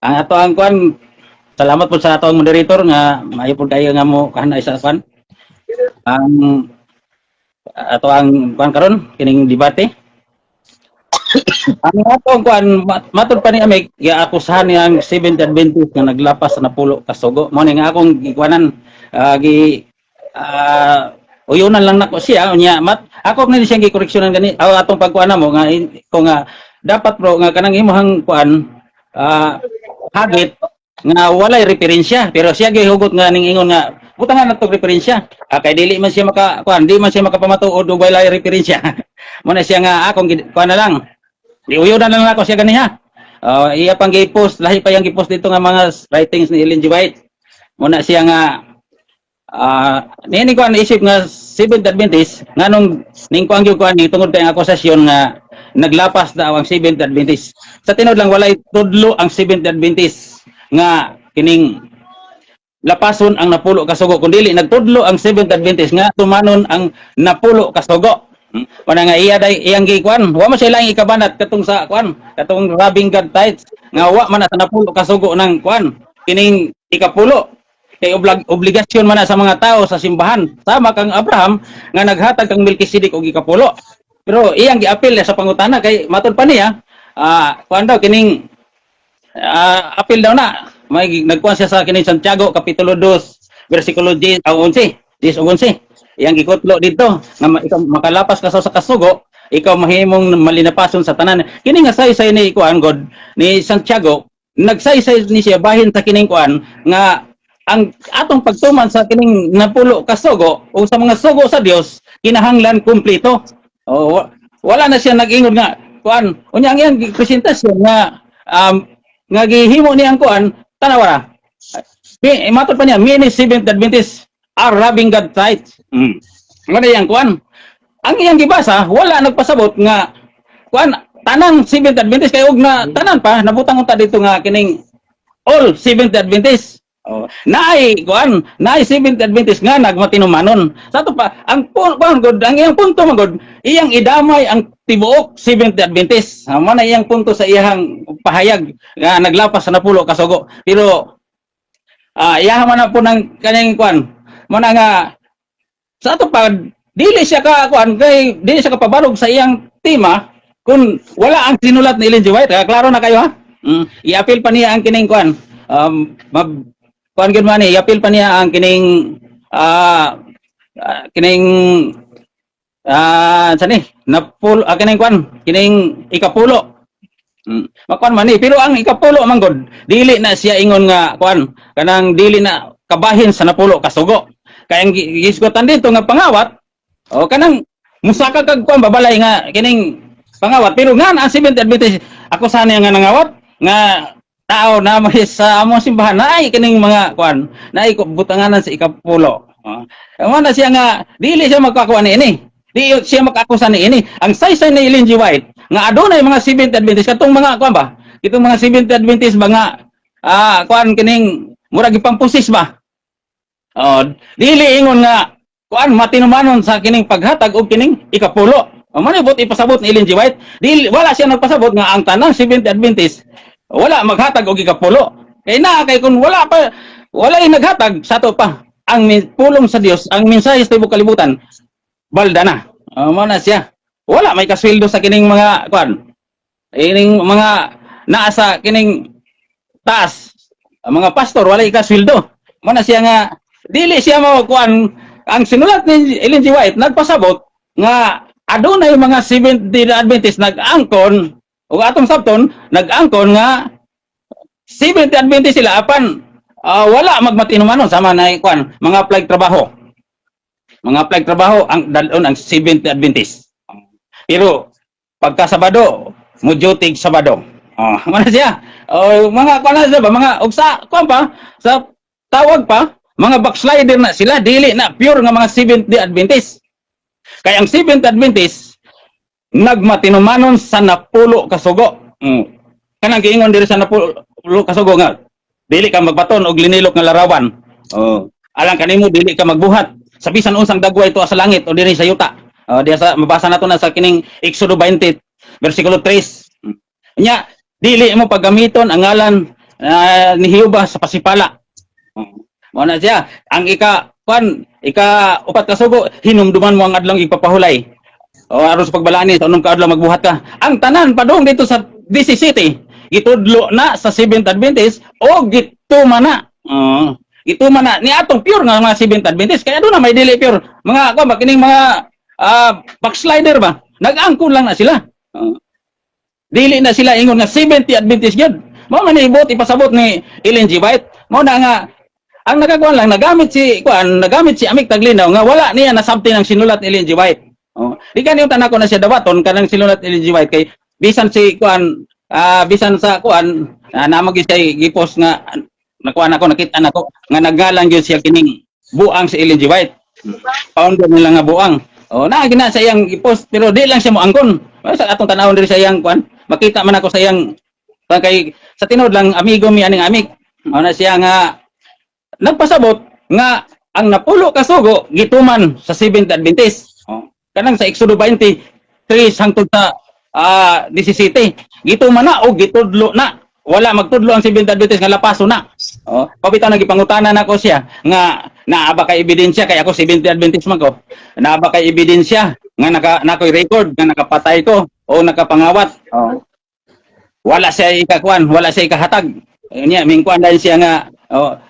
Ang ato ang kuan, salamat po sa ato ang moderator nga maayo po kayo nga mo kahanay sa kuan. Ang ato ang kuan karon kining debate. Ang ato ang kuan matud pa ni Amig giakusahan niyang Seventh Adventist nga naglapas sa napulo ka sugo. Mo ni nga akong gikuanan uyunan lang nako siya unya ako ni siyang gikoreksyonan gani atong pagkuana mo nga ko nga dapat bro nga kanang imong kuan hagit nga walay referensya pero siya gihugot nga ning ingon nga butangan natong referensya kay dili man siya di man siya makapamatuod og walay referensya mo na siya nga akong kuan na lang uyunan lang nako siya gani ha iya pang gi-post lahi pa yang gi-post dito nga mga writings ni Ellen G. White mo na siya nga nini ko ang isip nga Seventh Adventist nganong ning kuang gyud kuan ni tungod kay akusasyon nga naglapas daw ang Seventh Adventist. Sa tinud lang walay tudlo ang Seventh Adventist nga kining lapason ang napulo ka sugo kun dili nagtudlo ang Seventh Adventist nga tumanon ang napulo ka sugo. Wala nga iya day iyang gikuan wa man sila ikabanat katong sa kuan katong robbing God tithes nga wa man sa napulo ka sugo ng kuan kining ikapulo kay obligasyon man na sa mga tao sa simbahan sama kang Abraham nga naghatag kang Melkisedek og ikapulo pero iyang giapil sa pangutana kay matud pa niya kuan daw kining apil daw na may nagkuan siya sa kining Santiago kapitulo 2 bersikulo 10 o 11 iyang gikutlo dito nga ikaw makalapas ka sa kasugo ikaw mahimong malinapason sa tanan kini nga saysay ni kuan God ni Santiago nagsaysay ni siya bahin sa kining kuan nga ang atong pagtuman sa kining napulo ka sugo o sa mga sugo sa Dios kinahanglan kumpleto. Wala na siya nag-ingon nga kuan unya ang iyang presentasyon nga nga gihimo niyang kuan tanawara Matod pa niya, many Seventh Adventists are robbing God sites. Ano yang kuan? Ang iyang gibasa, wala nagpasabot nga kuan tanang Seventh Adventist kay og na tanan pa nabutang unta dito nga kining all Seventh Adventist. Naay kuan, naay Seventh Adventist nga nagmatinumanon. Sa to pa ang good, ang iyang punto magod, iyang idamay ang tibuok Seventh Adventist. Mo na iyang punto sa iyang pahayag nga naglapas sa napulo ka sugo. Pero iyahan man na po ng kanyang kuan. Mo na nga sa ato pa dili siya ka kuan kay dili siya kapabalog sa iyang tema kung wala ang sinulat ni Ellen G. White. Klaro na kayo ha? I-appeal pa niya ang kining kuan. Kuan gyud man i-appeal pa niya ang kining sani napul kining kuan kining ikapulo. Makuan man pero ang ikapulo man god dili na siya ingon nga kuan kanang dili na kabahin sa napulo ka sugo. Kay ang gisgotan dito nga pangawat kanang musaka kag kuan babalay nga kining pangawat pero nga ang Seventh Adventist ako sana nga nangawat nga tao na may sa among simbahan naay kining mga kuan naay butanganan sa ikapulo. Amo na siya nga dili siya magkakuan ini. Di siya makakusa ni ini. Ang saysay ni Ellen G. White nga adunay mga Seventh Adventist katong mga kuan ba? Kitong mga Seventh Adventist ba nga kuan kining murag ipampusis ba? Dili ingon nga kuan matinumanon sa kining paghatag og kining ikapulo. Mao bot ipasabot ni Ellen G. White. Dili wala siya nagpasabot nga ang tanang Seventh Adventist wala maghatag og ikapulo. Kay kay kun wala naghatag sa to pa ang pulong sa Dios, ang mensahe sa tibuok kalibutan balda na. Mao na siya. Wala may kasweldo sa kining mga kuan. Ining mga naa sa kining taas. Ang mga pastor wala ikasweldo. Mao na siya nga dili siya mo kuan ang sinulat ni Ellen G. White nagpasabot nga adunay mga Seventh Adventist nag-angkon o atong sabton nag-angkon nga Seventh Adventist sila apan wala magmatinumanon sama na kuan mga flag trabaho. Mga flag trabaho ang dalon ang Seventh Adventist. Pero pagka Sabado, mujutig Sabado. Mana siya? Mga kuan na ba mga ugsa kuan pa sa tawag pa mga backslider na sila dili na pure nga mga Seventh Adventist. Kaya ang Seventh Adventist nagmatinumanon sa napulo ka sugo. Kanang giingon diri sa napulo ka sugo nga dili ka magbaton og linilok nga larawan. Alang kanimo dili ka magbuhat sa bisan unsang dagway tuwa sa langit o diri sa yuta. Diya sa mabasa nato na sa kining Exodo 20 bersikulo 3. Nya dili mo paggamiton ang ngalan ni Jehova sa pasipala. Mao na siya ang upat ka sugo hinumduman mo ang adlong ipapahulay. Aron sa pagbalani sa unong kaadlaw magbuhat ka. Ang tanan padung dito sa DC City gitudlo na sa Seventh Adventist o gituman na. Gituman na ni atong pure nga mga Seventh Adventist kaya doon na may dili pure mga kuan ba kining mga backslider ba nag-angkon lang na sila. Dili na sila ingon nga 70 Adventist gyud. Mao man ibot ipasabot ni Ellen G. White. Mao na nga ang nagakuan lang nagamit si Amik Taglinaw nga wala niya nasabti ng sinulat ni Ellen G. White. Di kaniyong tanan ko na siya dawaton kanang sinulat ni Ellen G. White kay bisan si kuan bisan sa kuan namagi siya gipost nga nakuan ako nakita nako nga naggalang gyud siya kining buang si Ellen G. White. Founder nila nga buang. Gina sa iyang gipost pero di lang siya mo angkon. Sa atong tanawon diri sa iyang kuan makita man ako sa iyang kay sa tinod lang amigo mi aning Amik. Na siya nga nagpasabot nga ang napulo ka sugo gituman sa Seventh Adventist. Kanang sa Exodo 23 hangtod sa 17 gituman na o gitudlo na. Wala magtudlo ang Seventh Adventist nga lapaso na. Pabitaw nagipangutanan nako siya nga naaba kay ebidensya kay ako Seventh Adventist man ko. Naaba kay ebidensya nga nakoy record nga nakapatay ko o nakapangawat. Wala siya ikakuan, wala siya ikahatag. Nya mingkuan dahil siya nga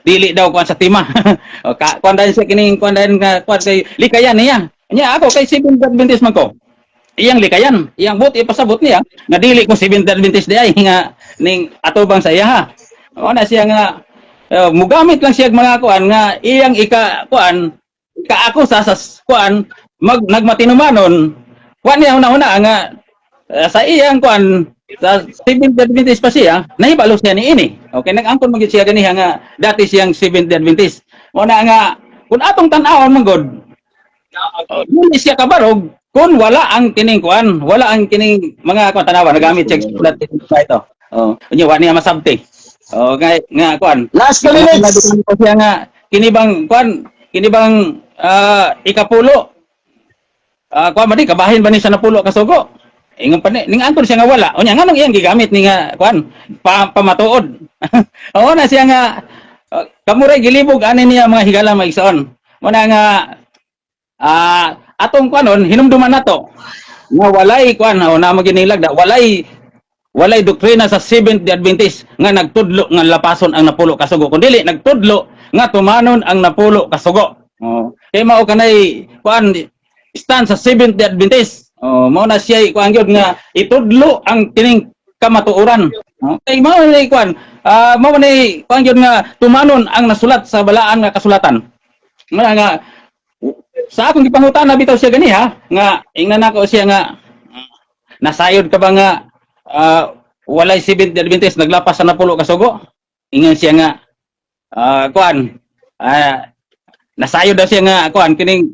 dili daw kuan sa tima. Kuan dahil siya kining kuan dahil nga kuan kay likayan niya. Nya ako kay Seventh Adventist man ko. Iyang likayan, iyang buti ipasabot niya nga dili ko Seventh Adventist di ay nga ning atubang sa iya ha. Na siya nga mugamit lang siya mga kuan nga iyang kaakusa sa kuan nagmatinumanon kuan niya una-una nga sa iyang kuan sa Seventh Adventist pa siya nahibalo siya ni ini. Okay, nag-angkon magid siya ganiha nga dati siyang Seventh-day Adventist. Mo na nga kun atong tan-awon man gud. Dili siya kabarog kung wala ang kining kuan, wala ang kining mga kuan tanawa nagamit siya sulat ito. Oh, unya wa niya masabti. Oh, nga kuan. Last 2 minutes. Siya nga kinibang kuan, kinibang ikapulo. Kuan man di kabahin ba ni sa napulo ka sugo? Ingon pa ni ning angkon siya nga wala. Unya nganong iyang gigamit ni nga kuan pamatuod. Oo na siya nga kamuray gilibog ani niya mga higala maigsoon. Mo na nga atong kuanon hinumduman nato nga walay kuan o na maginilag da walay doktrina sa Seventh-day Adventist nga nagtudlo nga lapason ang napulo ka sugo kundi nagtudlo nga tumanon ang napulo ka sugo. Kay mao kanay kuan stand sa Seventh-day Adventist. Mao na siya kuan gyud nga itudlo ang kining kamatuoran. Kay mao ni kuan mao ni kuan gyud nga tumanon ang nasulat sa balaan nga kasulatan. Mao nga sa akong gipangutana bitaw siya gani ha nga ingnan nako siya nga nasayod ka ba nga walay Seventh-day Adventist naglapas sa napulo ka sugo? Ingon siya nga kuan nasayod daw siya nga kuan kining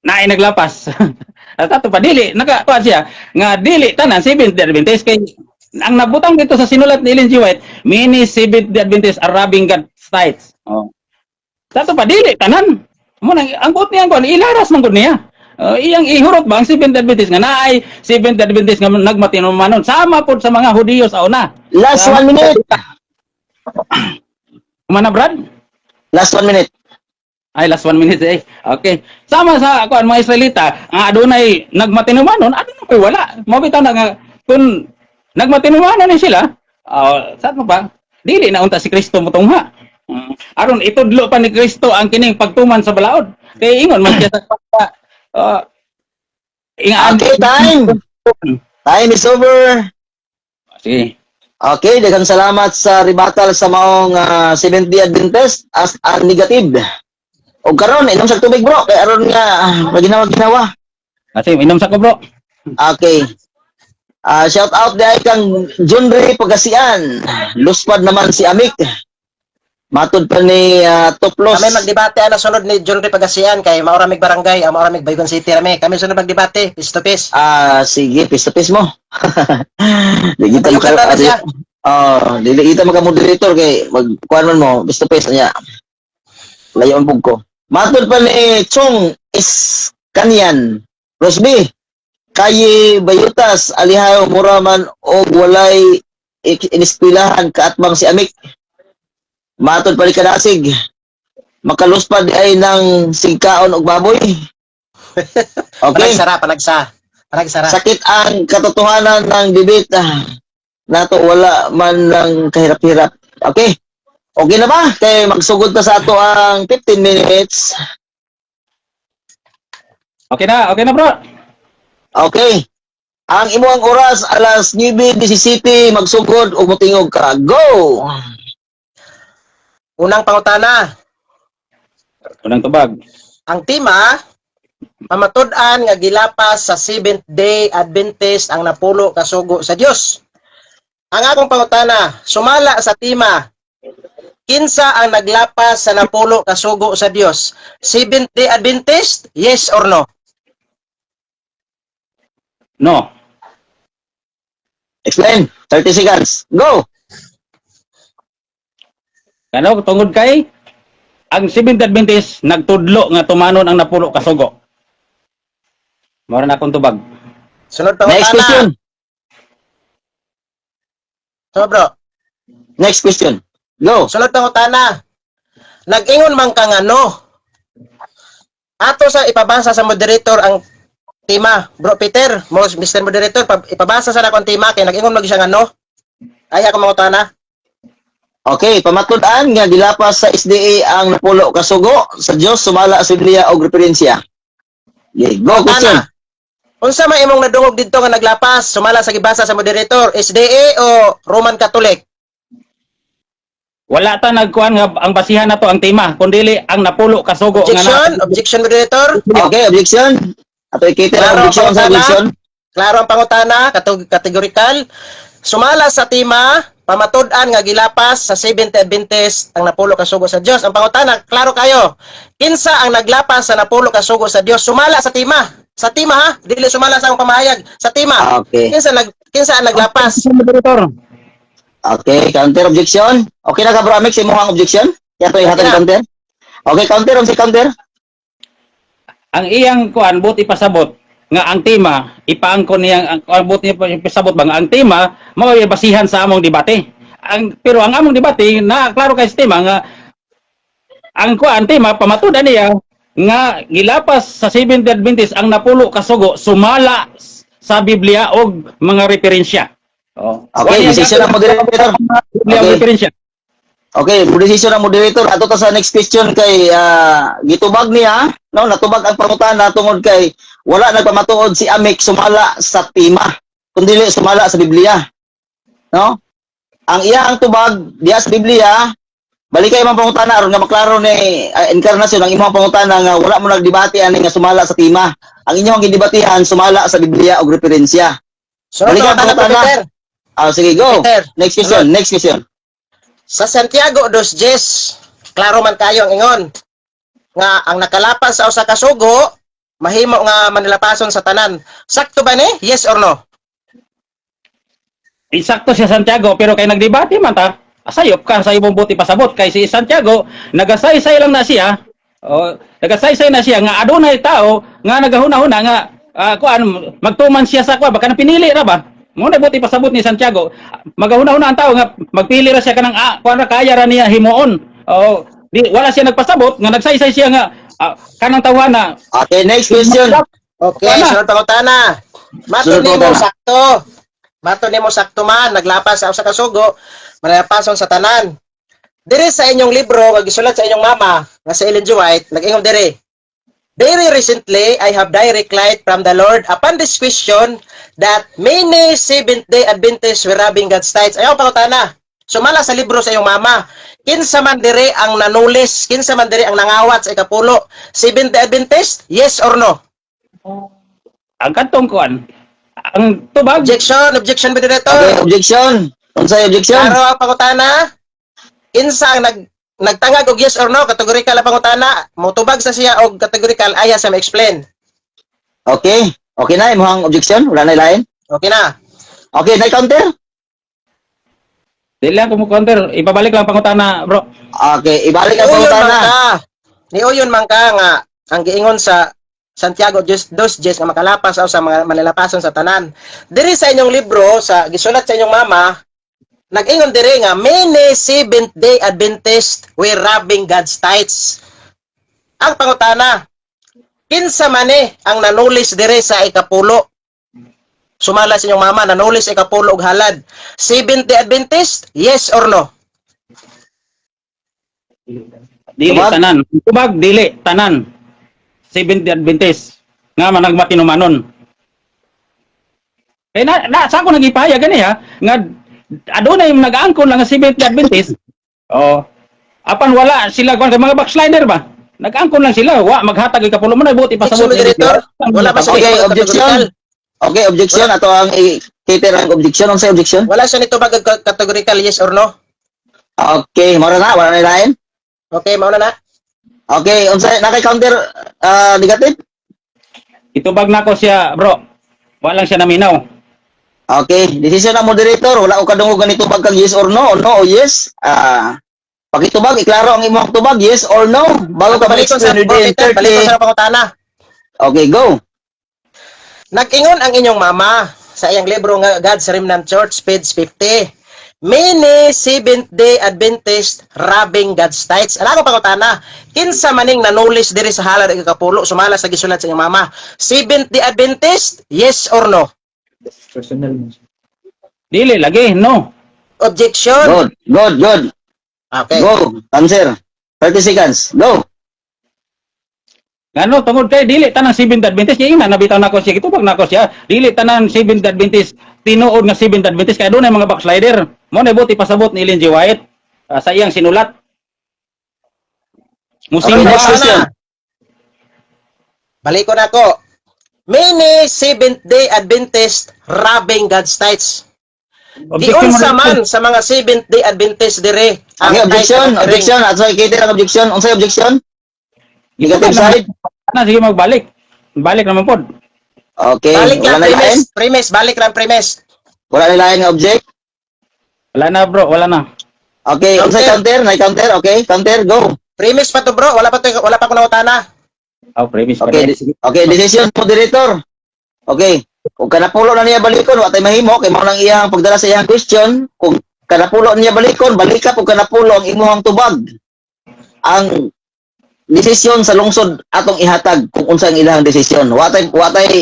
naay naglapas. Tato pa dili naka kuan siya nga dili tanan Seventh-day Adventist kay ang nabutang dito sa sinulat ni Ellen G. White, many Seventh-day Adventist are robbing God's sites. Tato pa dili tanan. Mo nang ang buot niya kuan ilaras man gud niya. Iyang ihurot ba ang Seventh-day Adventist nga naay Seventh-day Adventist nga nagmatinumanon sama pod sa mga Hudiyo sa una. Last 1 minute. Mana Brad? Last 1 minute. Ay last 1 minute eh. Okay. Sama sa kuan mga Israelita, ang adunay nagmatinumanon, adunay wala. Mo bitaw na nga kun nagmatinumanon ni sila, sa mo ba? Dili na unta si Kristo motungha. Aron itudlo pa ni Kristo ang kining pagtuman sa balaod. Kay ingon man siya sa Okay, time. Time is over. Sige. Okay, daghang salamat sa rebuttal sa maong Seventh-day Adventist as negative. O karon inom sa tubig bro, kay aron nga maginawa. Kasi inom sa ko bro. Okay. Shout out dahil kang Junri Pagasian. Luspad naman si Amik. Matod pa ni Toplos. Kami magdebate ana sunod ni John Pagasian kay mauramig barangay, mauramig Baygon City rami. Kami sunod magdebate, face to face. Sige, face to face mo. Dili kita Magkanta na siya. Dili kita maka-moderator kay magkuan man mo face to face niya. Layo ang bug ko. Matod pa ni Chong is Kanyan. Rosby, Kayi Bayutas, Alihayo Muraman og walay inispilahan kaatbang si Amik. Matod pa ni Kadasig. Makaluspad ay ng singkaon og baboy. Okay. Panagsara. Sakit ang katotohanan ng debate. Nato wala man ng kahirap-hirap. Okay. Okay na ba? Kay magsugod ta sa ato ang 15 minutes. Okay na bro. Okay. Ang imuang oras alas 9:17 magsugod ug motingog ka. Go. Unang pangutana. Unang tubag. Ang tema mamatud-an nga gilapas sa Seventh-day Adventist ang napulo ka sugo sa Dios. Ang akong pangutana, sumala sa tema, kinsa ang naglapas sa napulo ka sugo sa Dios? Seventh-day Adventist? Yes or no? No. Explain. 30 seconds. Go. Kano tungod kay ang Seventh-day Adventist nagtudlo nga tumanon ang napulo ka sugo. Mao na akong tubag. Sunod Next pangutana. question. So bro, Next question. Go. sunod pangutana. Nag-ingon man ka nga no. Ato sa ipabasa sa moderator ang tema. Bro Peter, Mr. Moderator, ipabasa sa akong tema kay nag-ingon mag siya nga no. Ay ako mangutana. Okay, pamatud-an nga gilapas sa SDA ang napulo ka sugo sa Dios sumala sa Biblia og referensya. Okay, go question. Unsa may imong nadungog didto nga naglapas sumala sa gibasa sa moderator, SDA o Roman Catholic? Wala ta nagkuan nga ang basihan nato ang tema kundi ang napulo ka sugo Objection moderator. Okay, objection. Ato ikita ang objection sa objection. Klaro ang pangutana, kategorikal. Sumala sa tema pamatud-an nga gilapas sa Seventh Adventist ang napulo ka sugo sa Dios. Ang pangutana, klaro kayo. Kinsa ang naglapas sa napulo ka sugo sa Dios? Sumala sa tima. Sa tima ha, dili sumala sa akong pamahayag. Sa tima. Okay. Kinsa ang naglapas? Moderator. Okay, counter objection. Okay na ka bro Amix, imo ang objection? Kaya to ihatag Okay na. counter. Okay, counter si counter. Ang iyang kuan buti pasabot nga ang tema ipaangkon niyang ang buti pasabot ba nga ang tema mao basihan sa among debate. Pero ang among debate na klaro kay sa tema nga ang kuan tema pamatudan niya nga gilapas sa Seventh Adventist ang napulo ka sugo sumala sa Biblia og mga referensya. Oh. Okay, decision ng moderator. Biblia og Okay. referensya. Okay, decision ng moderator. Ato ta sa next question kay gitubag niya, no, natubag ang pangutana tungod kay wala nagpamatuod si Amik sumala sa tima, kundi sumala sa Biblia. No? Ang iyang tubag diya sa Biblia, balikay man pangutana aron nga maklaro ni Encarnacion ang imong pangutana nga wala mo nagdebate ani nga sumala sa tima. Ang inyong gidebatihan sumala sa Biblia og referensya. Sunod Balikan pangutana po, pangutana. Peter. Sige, go. Peter, Next question, next question. Sa Santiago 2:10, klaro man kayo ang ingon nga ang nakalapas sa usa ka sugo mahimo nga manilapason sa tanan. Sakto ba ni? Yes or no? Insakto siya Santiago pero kay nagdebate man ta asayop ka sa imong buti pasabot kay si Santiago nagasaysay lang na siya nagasaysay na siya nga adunay tao nga nagahuna-huna nga kuan magtuman siya sa kuan baka napinili ra ba mo na buti pasabot ni Santiago magahuna-huna ang tao nga magpili ra siya kanang kuan ra kaya ra niya himuon di wala siya nagpasabot nga nagsaysay siya nga kanang tawhana Okay, next question. Okay, Tama. sunod pangutana. Mato Sunod nimo pangutana. sakto. Mato nimo sakto man naglapas sa usa ka sugo, manilapason sa tanan. Diri sa inyong libro nga gisulat sa inyong mama nga si Ellen G. White, nag-ingon diri. Very recently, I have direct light from the Lord upon this question that many Seventh-day Adventists were robbing God's tithes. Ayaw pangutana. Sumala sa libro sa iyong mama. Kinsa man diri ang nanulis, kinsa man diri ang nangawat sa ikapulo. Seventh-day Adventist? Yes or no? ang katong kuan ang tubag Objection, objection, Okay, moderator. objection. Unsay objection? Klaro ang pangutana. Kinsa ang nagtangag og yes or no, categorical ang pangutana. Motubag sa siya og categorical aya sa ma-explain. Okay. Okay na imong objection, wala na lain. Okay na. Okay, na counter. dili lang ko mo counter ibabalik lang pangutana bro Okay, ibalik ang Niuyon man pangutana. ka. Niuyon man ka nga ang giingon sa Santiago 2:10 nga makalapas sa mga manilapason sa tanan. Diri sa inyong libro sa gisulat sa inyong mama, nag-ingon diri nga many Seventh-day Adventists were robbing God's tithes. Ang pangutana, kinsa man ang nanulis diri sa ikapulo? Sumala sa inyong mama, nanulis sa ikapulo og halad. Seventh-day Adventist? Yes or no? dili Tubag? tanan tubag dili tanan Seventh Adventist nga managmatinumanon kay sa ako nagipahayag gani ha nga adunay nag-angkon lang nga Seventh Adventist apan wala sila kung mga backslider ba nag-angkon lang sila wa maghatag ikapulo mo na buti pasabot Moderator, wala pa sa Okay, ikapulo objection. categorical. Okay, objection ato ang i-cater ang objection. Unsay objection? Wala siya nito bag categorical yes or no? Okay, mara na, wala na lain. Okay, mauna na. Okay, unsay na kay counter negative? itubag nako siya bro wa lang siya naminaw Okay, decision ng moderator, wala ko kadungog ganito pag kag yes or no o yes. Pakitubag, iklaro ang imong tubag, yes or no. Bago ka Balik ko sa ma-explain within balik ko 30. sa pangutana. Okay, go. Nag-ingon ang inyong mama sa iyang libro nga God's Remnant Church, page 50. Many Seventh-day Adventists robbing God's tithes. Ano ko pangutana? Kinsa maning nanulis diri sa halad ug kapulo sumala sa gisulat sa inyong mama? Seventh-day Adventist? Yes or no? dili lagi no Objection. Good. Okay. Go. Answer. 30 seconds. Go. Ngano tungod kay dili tanang Seventh Adventist kay ina nabitaw nako siya gitubag nako siya dili tanang Seventh Adventist tinuod nga Seventh Adventist kay adunay mga backslider mo na buti pasabot ni Ellen G. White sa iyang sinulat Okay, musimba next question. Balik ko na ko. Many Seventh-day Adventists robbing God's tithes. Giunsa man sa mga Seventh-day Adventist dire ang Okay, objection, tithe and offering. objection. At so, kita ang objection. Unsay objection? Negative side. Na sige magbalik. Balik naman pod. Okay, Balik wala lang na lain. premise, balik lang premise. Wala na lain nga object. Wala na bro, wala na. Okay, unsay counter? Nay counter. Okay, counter, go. Premise pa to bro, wala pa ko nawatana. Oh, premise pa Okay, rin. okay, decision moderator. Okay. Kung kanapulo na niya balikon, wa tay mahimo kay mao nang iyang pagdala sa iyang question. Kung kanapulo niya balikon, balika kung kanapulo ang imuhang tubag. Ang desisyon sa lungsod atong ihatag kung unsa ang ilang desisyon. Wa tay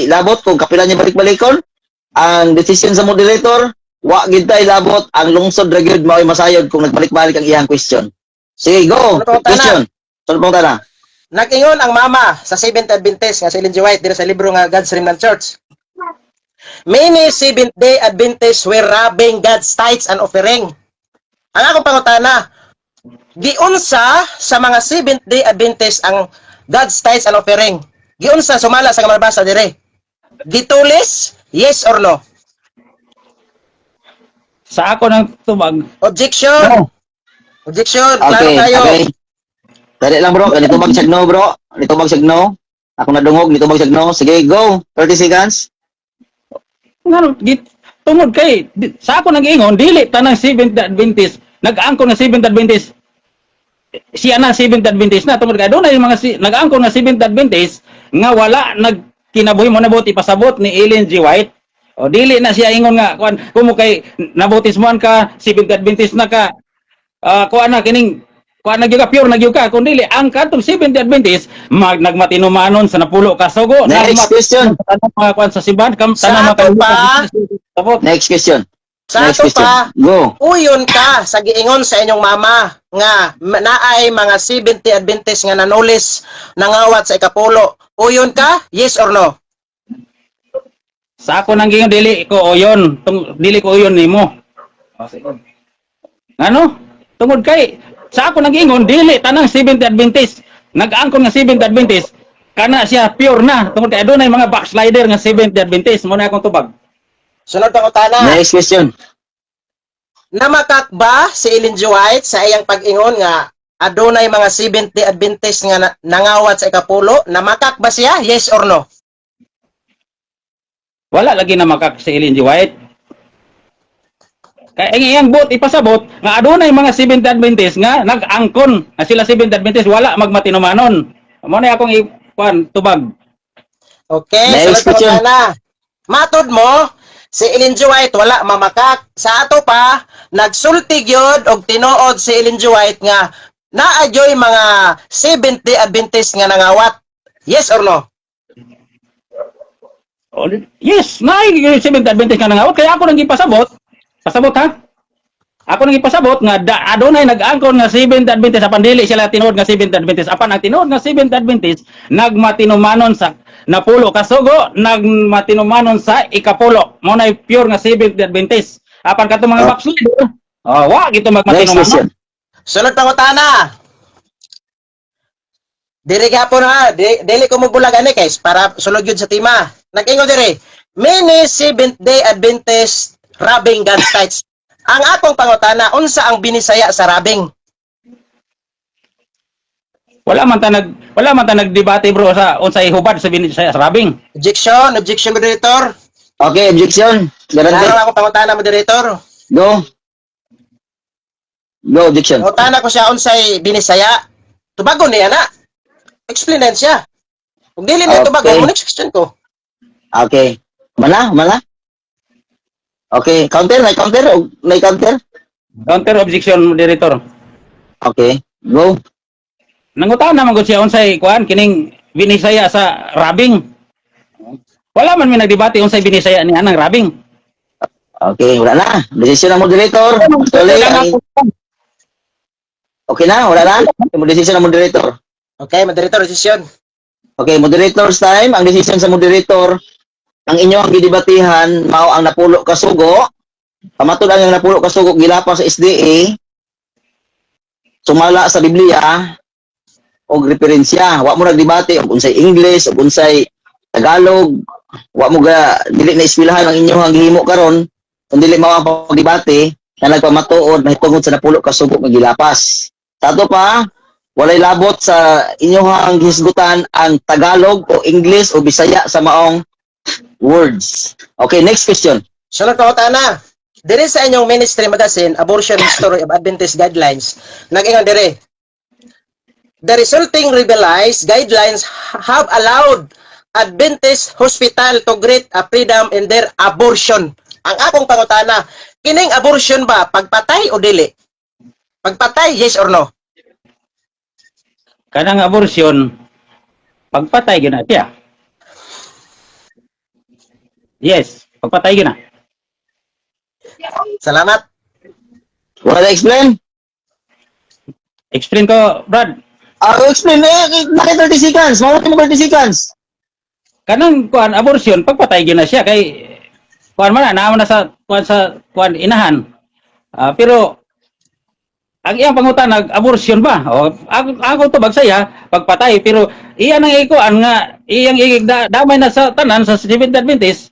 labot kung kapila niya balik-balikon. Ang desisyon sa moderator, wa gid tay labot, ang lungsod ra gyud mao'y masayod kung nagbalik-balik ang iyang question. Sige, go. Ano pang Question. Sunod pong tana. Nag-ingon ang mama sa Seventh Adventist nga si Ellen G. White dito sa libro nga God's Remnant Church. Many Seventh-day Adventists were robbing God's tithes and offering. Ang akong pangutana, giunsa sa mga Seventh-day Adventists ang God's tithes and offering? Giunsa sumala sa mabasa dire? Gitulis? Yes or no? Sa ako ng tubag. Objection. No. Objection. Klaro Okay, kayo. okay. Dali lang bro, ganito bagsag no bro. Ganito bagsag no. Ako nadungog, ganito bagsag no. Sige, go. 30 seconds. Ngano git tungod kay sa ako nag-ingon dili tanang Seventh Adventist nag-angkon nga Seventh Adventist siya na Seventh Adventist na tungod kay adunay mga nag-angkon nga Seventh Adventist nga wala nagkinabuhi mo nabot ipasabot ni Ellen G. White o dili na siya ingon nga kuan kumo kay nabotismoan ka Seventh Adventist na ka kuan na kining kuan na gyud ka pure na gyud ka kun dili ang kadtong Seventh Adventist nagmatinumanon sa napulo ka sugo Next question. tanang mga kuan sa simbahan kam Sa tanang ato pa, Tapos, Next question. sa Next ato question. pa, Go. uyon ka sa giingon sa inyong mama nga naay mga 70 Adventist nga nanulis nangawat sa ikapulo. Uyon ka? Yes or no? sa ako nang gingon dili ko uyon, dili ko uyon nimo. Ano? Tungod kay sa ako nang gingon dili tanang 70 Adventist. Nag-angkon nga 70 Adventist kana siya pure na tungod kay adunay mga backslider nga 70 Adventist mo na akong tubag. Sunod ang utana. Next question. Namakak ba si Ellen G. White sa iyang pag-ingon nga adunay mga 70 Adventist nga nangawat sa ikapulo? Namakak ba siya? Yes or no? Wala lagi na makak si Ellen G. White. Kaya ang iyang bot ipasabot nga adunay mga 70 Adventist nga nag-angkon nga sila 70 Adventist wala magmatinumanon. Mo na akong ikuan tubag. Okay, Next sunod ang question. utana. Matod mo, si Ellen G. White wala mamakak. Sa ato pa, nagsulti gyud og tinuod si Ellen G. White nga naadyoy mga 70 Adventist nga nangawat. Yes or no? Oh, yes, naay 70 Adventist nga nangawat kaya ako nang ipasabot. Pasabot ha? Ako nang ipasabot nga adunay nag-angkon nga 70 Adventist apan dili sila tinuod nga 70 Adventist. Apan ang tinuod nga 70 Adventist nagmatinumanon sa napulo ka sugo, nagmatinumanon sa ikapulo. Mo na pure nga 70 Adventist. Apan katong mga backslide. Wa gito Next question. magmatinumanon. Sunod pang utana. Diri gapon ha, dili ko mubulag ani guys para sulod yun sa tema. Nag-ingon diri, many Seventh-day Adventist robbing God's tithes. Ang akong pangutana, unsa ang binisaya sa robbing? Wala man ta nagdebate bro sa unsay hubad sa rabing. Objection moderator. Okay, objection. Klaro Garante. akong pangutana moderator. Go. Go, objection. Pangutana ko siya unsay binisaya. Tubagon niya na. Explainan siya. Kung dili na Okay. tubagon, next question ko. Okay. Mala? Okay, counter, may counter. Counter objection moderator. Okay, go. Nangutaw naman gud siya unsay kuan kining binisaya sa rabing. Wala man may nagdebate unsay binisaya niya ng rabing. Okay, wala na. Desisyon ng moderator. Actually, okay na, wala na. Desisyon ng moderator. Okay, moderator, decision. Okay, moderator's time. Ang desisyon sa moderator, ang inyong gidebatihan mao ang napulo ka sugo. Pamatod ang napulo ka sugo gilapang sa SDA. Sumala sa Biblia og referensya. Wa mo nagdebate og unsay English, og unsay Tagalog. Wa mo ga dili na eskwelahan ang inyong gihimo karon kung dili mao ang pagdebate na nagpamatuod mahitungod sa napulo ka sugo nga gilapas. Sa ato pa, walay labot sa inyong hisgutan ang Tagalog o English o Bisaya sa maong words. Okay, next question. Sunod pangutana. Diri sa inyong ministry magazine, Abortion History of Adventist Guidelines, nag-ingon diri, the resulting revised guidelines have allowed Adventist hospital to grant a freedom in their abortion. Ang akong pangutana, kining abortion ba pagpatay o dili? Pagpatay, yes or no? Kanang abortion, pagpatay gina siya. Yes, pagpatay gina. Salamat. Wala na explain? Explain ko, Brad. Explain. Bakit 30 seconds? Mawala mo 30 seconds. Kanang kuan abortion, pagpatay gina siya kay kuan man na na sa kuan inahan. Pero ang iyang pangutana abortion ba? O ako to bagsaya pagpatay pero iyan ang ikuan nga iyang damay na sa tanan sa Seventh Adventist.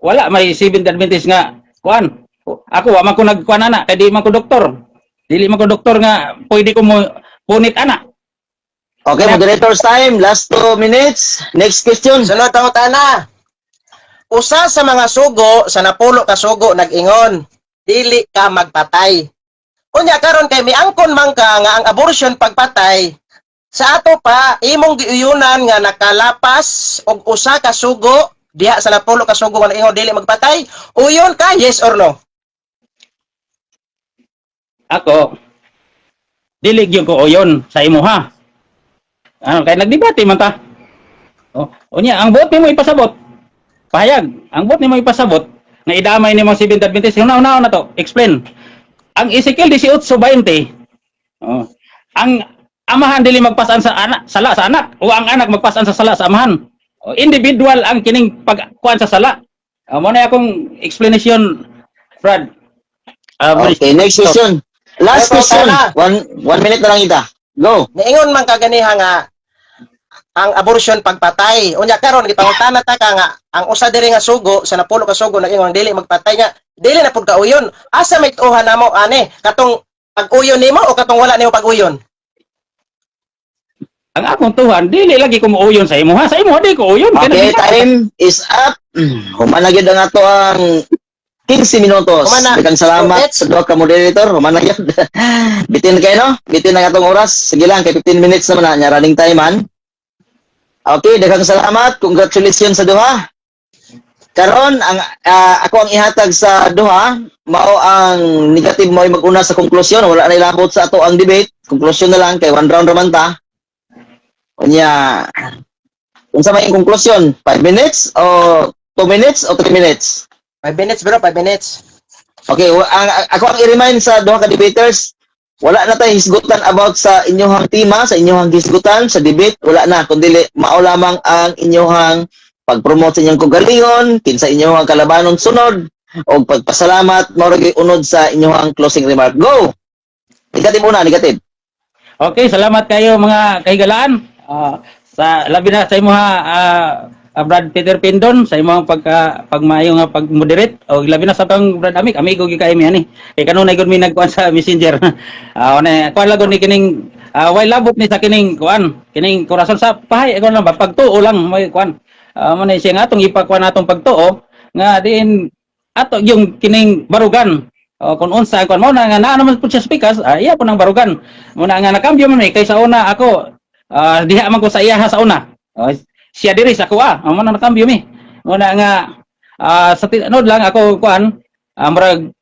Wala may Seventh Adventist nga kuan. Ako wa man ko nagkuan ana kay di man ko doktor. Dili man ko doktor nga pwede ko mo punit ana. Okay, moderator's time. Last 2 minutes. Next question. Sunod pangutana. Usa sa mga sugo sa napulo ka sugo nag-ingon, dili ka magpatay. Unya karon kay miangkon man ka nga ang abortion pagpatay, sa ato pa imong giuyunan nga nakalapas og usa ka sugo diha sa napulo ka sugo nga nag-ingon dili magpatay, uyon ka, yes or no? Ako dili gyud ko uyon sa imo ha. Ano kay nagdebate man ta. Unya ang bot nimo ipasabot. Pahayag, ang bot nimo ipasabot nga idamay nimo si Seventh Adventist. Una na to, explain. Ang Ezekiel 18:20. Ang amahan dili magpasan sa anak, sala sa anak o ang anak magpasan sa sala sa amahan. Individual ang kining pagkuan sa sala. Mo na akong explanation, Brad. Okay, next question. Last question. 1 minute na lang ita. Go. Niingon man kaganiha nga ang abortion pagpatay. Unya karon gipangutana ta ka nga ang usa diri nga sugo sa napulo ka sugo nag-ingon dili magpatay nga dili na pud kauyon. Asa may tuhan namo ani katong pag-uyon nimo o katong wala nimo pag-uyon? Ang akong tuhan dili lagi ko muuyon sa imo ha. Sa imo di ko uyon. Okay, time is up. Humana gyud ang ato ang 15 minutos. Humana. Daghang salamat sa duha ka moderator. Humana gyud. Bitin kayo no? Bitin ang atong oras. Sige lang kay 15 minutes naman na nya running time man. Okay, daghang salamat. Congratulations sa duha. Karon ang ako ang ihatag sa duha mao ang negative mo mag-una sa konklusyon. Wala na ilabot sa ato ang debate. Konklusyon na lang kay 1 round raman ta. Unya unsa may konklusyon? 5 minutes o 2 minutes o 3 minutes? 5 minutes bro, 5 minutes. Okay, ako ang i-remind sa duha ka debaters, wala na tayo hisgutan about sa inyong tema, sa inyong hisgutan, sa debate, wala na, kundi mao lamang ang inyong pag-promote sa inyong kagalingon, kinsa inyong kalabanon sunod, o pagpasalamat, maurag unod sa inyong closing remark. Go! Negative muna, negative. Okay, salamat kayo mga kaigalaan. Sa labi na sa imo ha Brad Peter Pindon sa imong pagmayo nga pag-moderate o labi na sa kang Brad Amik amigo gi kay mi ani kay kanunay gud mi nagkuan sa Messenger. Kuan lagon ni kining way labot ni sa kining kuan kining korason sa pahay ko lang ba pagtuo lang may kuan mo na siya nga atong ipakuan atong pagtuo nga diin ato yung kining barugan kung unsa kuan mo na nga naa naman pud siya speakers iya po nang barugan mo na nga nakambyo man kay sa una ako diha man ko sa iya sa una siya diri sa kuha amo na nakambyo mi mo na nga sa tinod lang ako kuan murag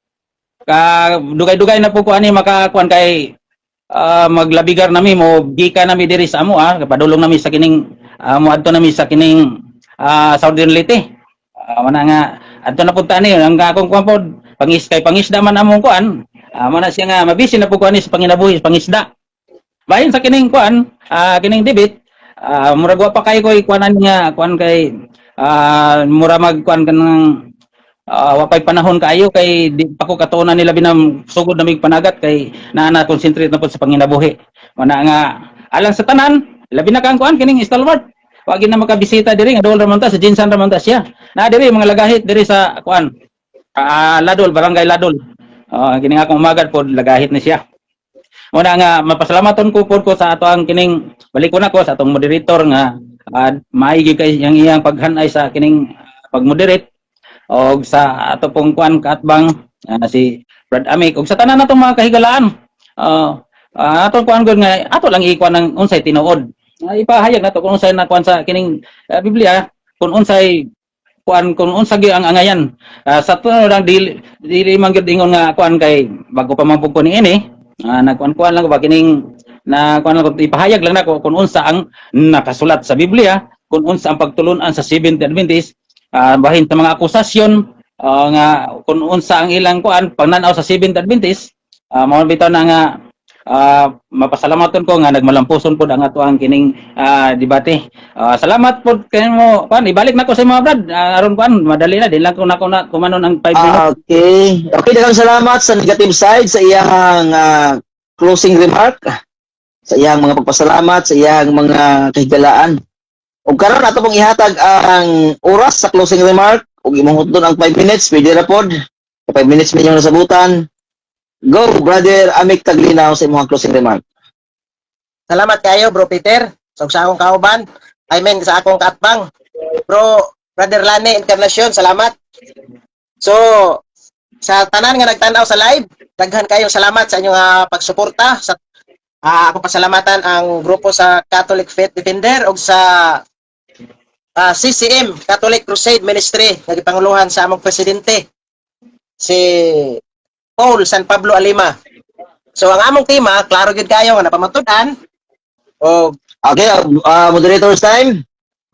ka dugay-dugay na po kuan ni makakuan kay maglabigar nami mo gika nami diri sa amo padulong nami sa kining moadto nami sa kining Southern Leyte mo na nga adto na punta ni ang akong kuan pod pangisda man among kuan mo na siya nga mabisi na po kuan ni sa panginabuhi pangisda bahin sa kining kuan kining debit murag wa pa kay ko ikuanan niya kuan kay mura magkuan kanang wa pay panahon kaayo kay di pa ko katuonan nila binam sugod na mig panagat kay naa concentrate na pud sa panginabuhi mana nga alang sa tanan labi na kang kuan kining stalwart wa gyud na makabisita diri nga dol ra man ta sa Jinsan ra man ta siya na diri mga lagahit diri sa kuan Ladol, Barangay Ladol. Kining akong umagad po lagahit ni siya. Muna nga mapasalamatun ko po ko sa ato ang kining balik ko na ko sa atong moderator nga maigi kay iyang paghanay sa kining pagmoderate og sa ato pong kuan kaatbang si Brad Amik og sa tanan natong mga kahigalaan. Ato kuan gud nga ato lang ikuan ng unsay tinuod. Ipahayag nato kung unsay nakuan sa kining Biblia kung unsay kuan kung unsa gyud ang angayan. Sa tunod lang dili man gyud ingon nga kuan kay bago pa man pud ko niini. Nagkuan-kuan lang ko ba kining na kuan lang ko ipahayag lang nako kung unsa ang nakasulat sa Biblia, kung unsa ang pagtulunan sa Seventh-day Adventist, bahin sa mga akusasyon nga kung unsa ang ilang kuan pagnan-aw sa Seventh-day Adventist, mao bitaw na nga mapasalamaton ko nga nagmalampuson pod ang ato ang kining debate. Salamat pod kanimo kuan ibalik nako sa mga brad aron kuan madali na din lang ko nako na kumanon ang 5 minutes. Okay, daghang salamat sa negative side sa iyang closing remark, sa iyang mga pagpasalamat, sa iyang mga kahigalaan. Ug karon ato pong ihatag ang oras sa closing remark ug imong hutdon ang 5 minutes pwede ra pod. 5 minutes minyong nasabutan. Go, Brother Amik Taglinaw sa imong closing remark. Salamat kayo, Bro Peter. So, sa akong kauban. I mean, sa akong kaatbang. Brother Lani Encarnacion, salamat. So, sa tanan nga nagtanaw sa live, daghan kayong salamat sa inyong pagsuporta. Ako pasalamatan ang grupo sa Catholic Faith Defender o sa CCM, Catholic Crusade Ministry, nagipanguluhan sa among presidente, si Paul San Pablo Alima. So ang among tema, klaro gid kayo nga napamatudan. O okay, moderator's time.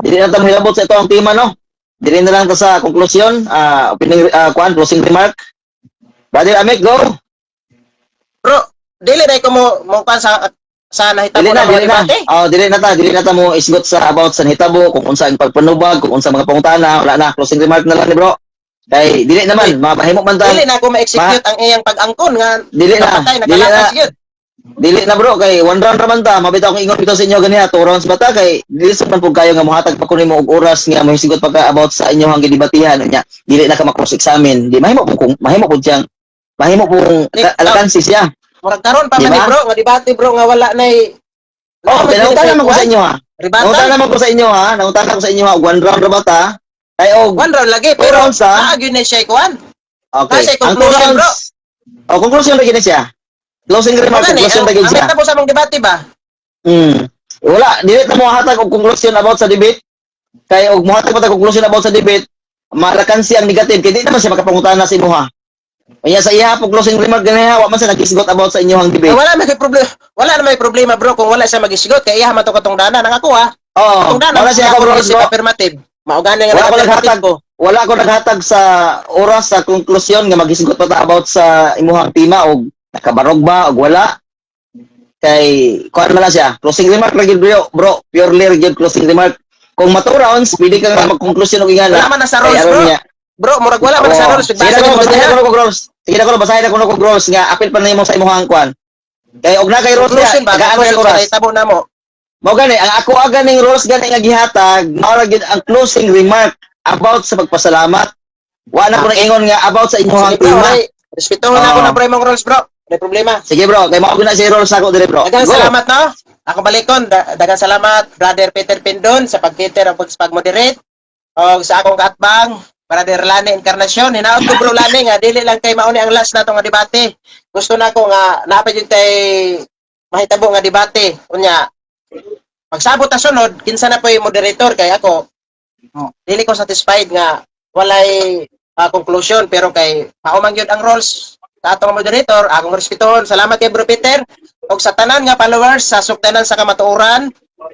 Dili na ta mahilabot sa ito ang tema, no? Dili na lang ta sa konklusyon, opening closing remark. Brother Amik, go. Bro, dili na ko mo kan sa nahitabo Dili na, na mga debate. dili na ta mo isgot sa about sa nahitabo, kung unsa ang pagpanubag, kung unsa mga pangutana, wala na, closing remark na lang ni bro. Kay dili naman mapahimo man ta. Dili na ko ma-execute ang iyang pag-angkon nga Dili na bro, kay one round ra man ta, mabitaw kong ingon bitaw sa inyo ganiha, 2 rounds bata kay dili sa man pud kayo nga mohatag pa kunin mo og oras nga mahisigot pa ka about sa inyong gidebatihan nya. Dili na ka ma-cross examine. Di mahimo pud siyang alakansi siya. Murag karon pa man Diba? ni bro nga debate bro nga wala nay Nangutan naman ko sa inyo Ribatan. Nangutan naman ko sa inyo Nangutan ko sa inyo one round ra bata. Kay og One round lagi 2 pero rounds naagyo na siya kuan. Okay. Nasa Ang 2 conclusion, bro. rounds. Conclusion ra gid siya. Closing remark, conclusion ra gid siya. Ang tapos sa mong debate ba? Wala, dili ta mo hatag og conclusion about sa debate. Kay og mohatag pa ta conclusion about sa debate, malakansi ang negative kay di naman siya makapangutana sa imuha. Kaya sa iya po closing remark ganiha, wa man siya nag-isgot about sa inyong debate. Wala may problema. Wala na may problema bro kung wala siya mag-isigot kay iya man to katong dana nang ako Oo. Katong dana Wala siya bro. bro. Affirmative. Mao gani nga Wala ko affirmative naghatag ko. Wala ko naghatag sa oras sa konklusyon nga mag-isgot pa ta about sa imuhang tema og nakabarog ba og wala. Kay kuan man lang siya. Closing remark lagi bro. Purely gyud closing remark. Kung ma 2 rounds, pwede ka nga mag-conclusion og ingana. Wala man na sa rules bro. Bro, murag wala man na sa rules. Sige na ko basahin ako ng rules nga apil pa nimo sa imuhang kuan. Kay og na kay rules Conclusion niya, ba? tagaan sa oras. Tabo na mo. Mao gani ang ako ganing rules gani nga gihatag, mao ra gyud ang closing remark about sa pagpasalamat. Wa na ko nang ingon nga about sa imuhang tema. Respetuhon ako na bro imong rules bro. May problema. Sige bro, kay mao na si rules ako dire bro. Daghang Go. salamat no. Ako balikon, daghang salamat Brother Peter Pindon sa pag-cater ang pag-moderate o sa akong kaatbang Brother Lani Encarnacion. Hinaot ko bro Lani nga dili lang kay mauni ang last nato nga debate. Gusto nako nga napay jud kay mahitabo nga debate. Unya pagsabot ta sunod kinsa na po yung moderator kay ako. Dili ko satisfied nga walay conclusion pero kay pauman gyud ang roles sa atong moderator, akong respetuhon. Salamat kay Bro Peter og sa tanan nga followers sa suktanan sa kamatuoran,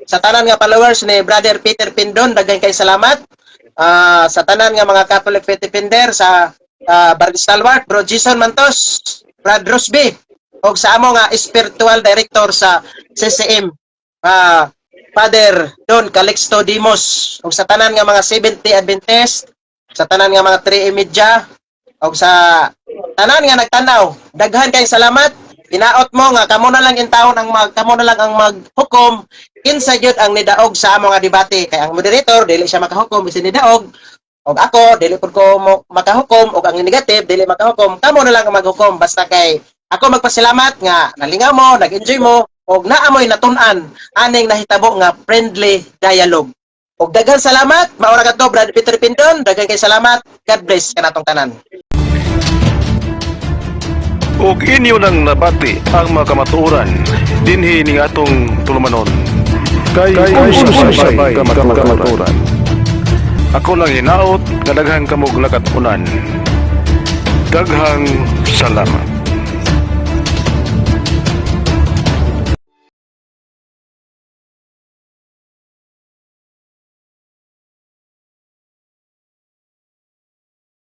sa tanan nga followers ni Brother Peter Pindon, daghang kay salamat. Sa tanan nga mga Catholic Faith Defender sa Barangay Stalwart, Bro Jason Mantos, Brad Rosby, og sa amo nga spiritual director sa CCM, Father Don Calixto Dimos, og sa tanan nga mga 70 Adventist, sa tanan nga mga 3 Media, og sa tanan nga nagtanaw, daghan kay salamat. Inaot mo nga kamo na lang intawon ang kamo na lang ang maghukom kinsa gyud ang nidaog sa amo nga debate kay ang moderator dili siya makahukom bisan nidaog Og ako dili pud ko makahukom, og ang negative dili makahukom. Kamo na lang ang maghukom basta kay ako magpasalamat nga nalingaw mo, nag-enjoy mo, og naamoy natun-an aning nahitabo nga friendly dialogue. Og daghang salamat, maura kadto Brad Peter Pindon, daghang kay salamat. God bless kanatong tanan. ug inyo nang nabati ang mga kamatuoran dinhi ning atong tulumanon kay usay-sabay kamatuoran. Ako lang hinaot nga daghang kamog lakatunan. Daghang salamat.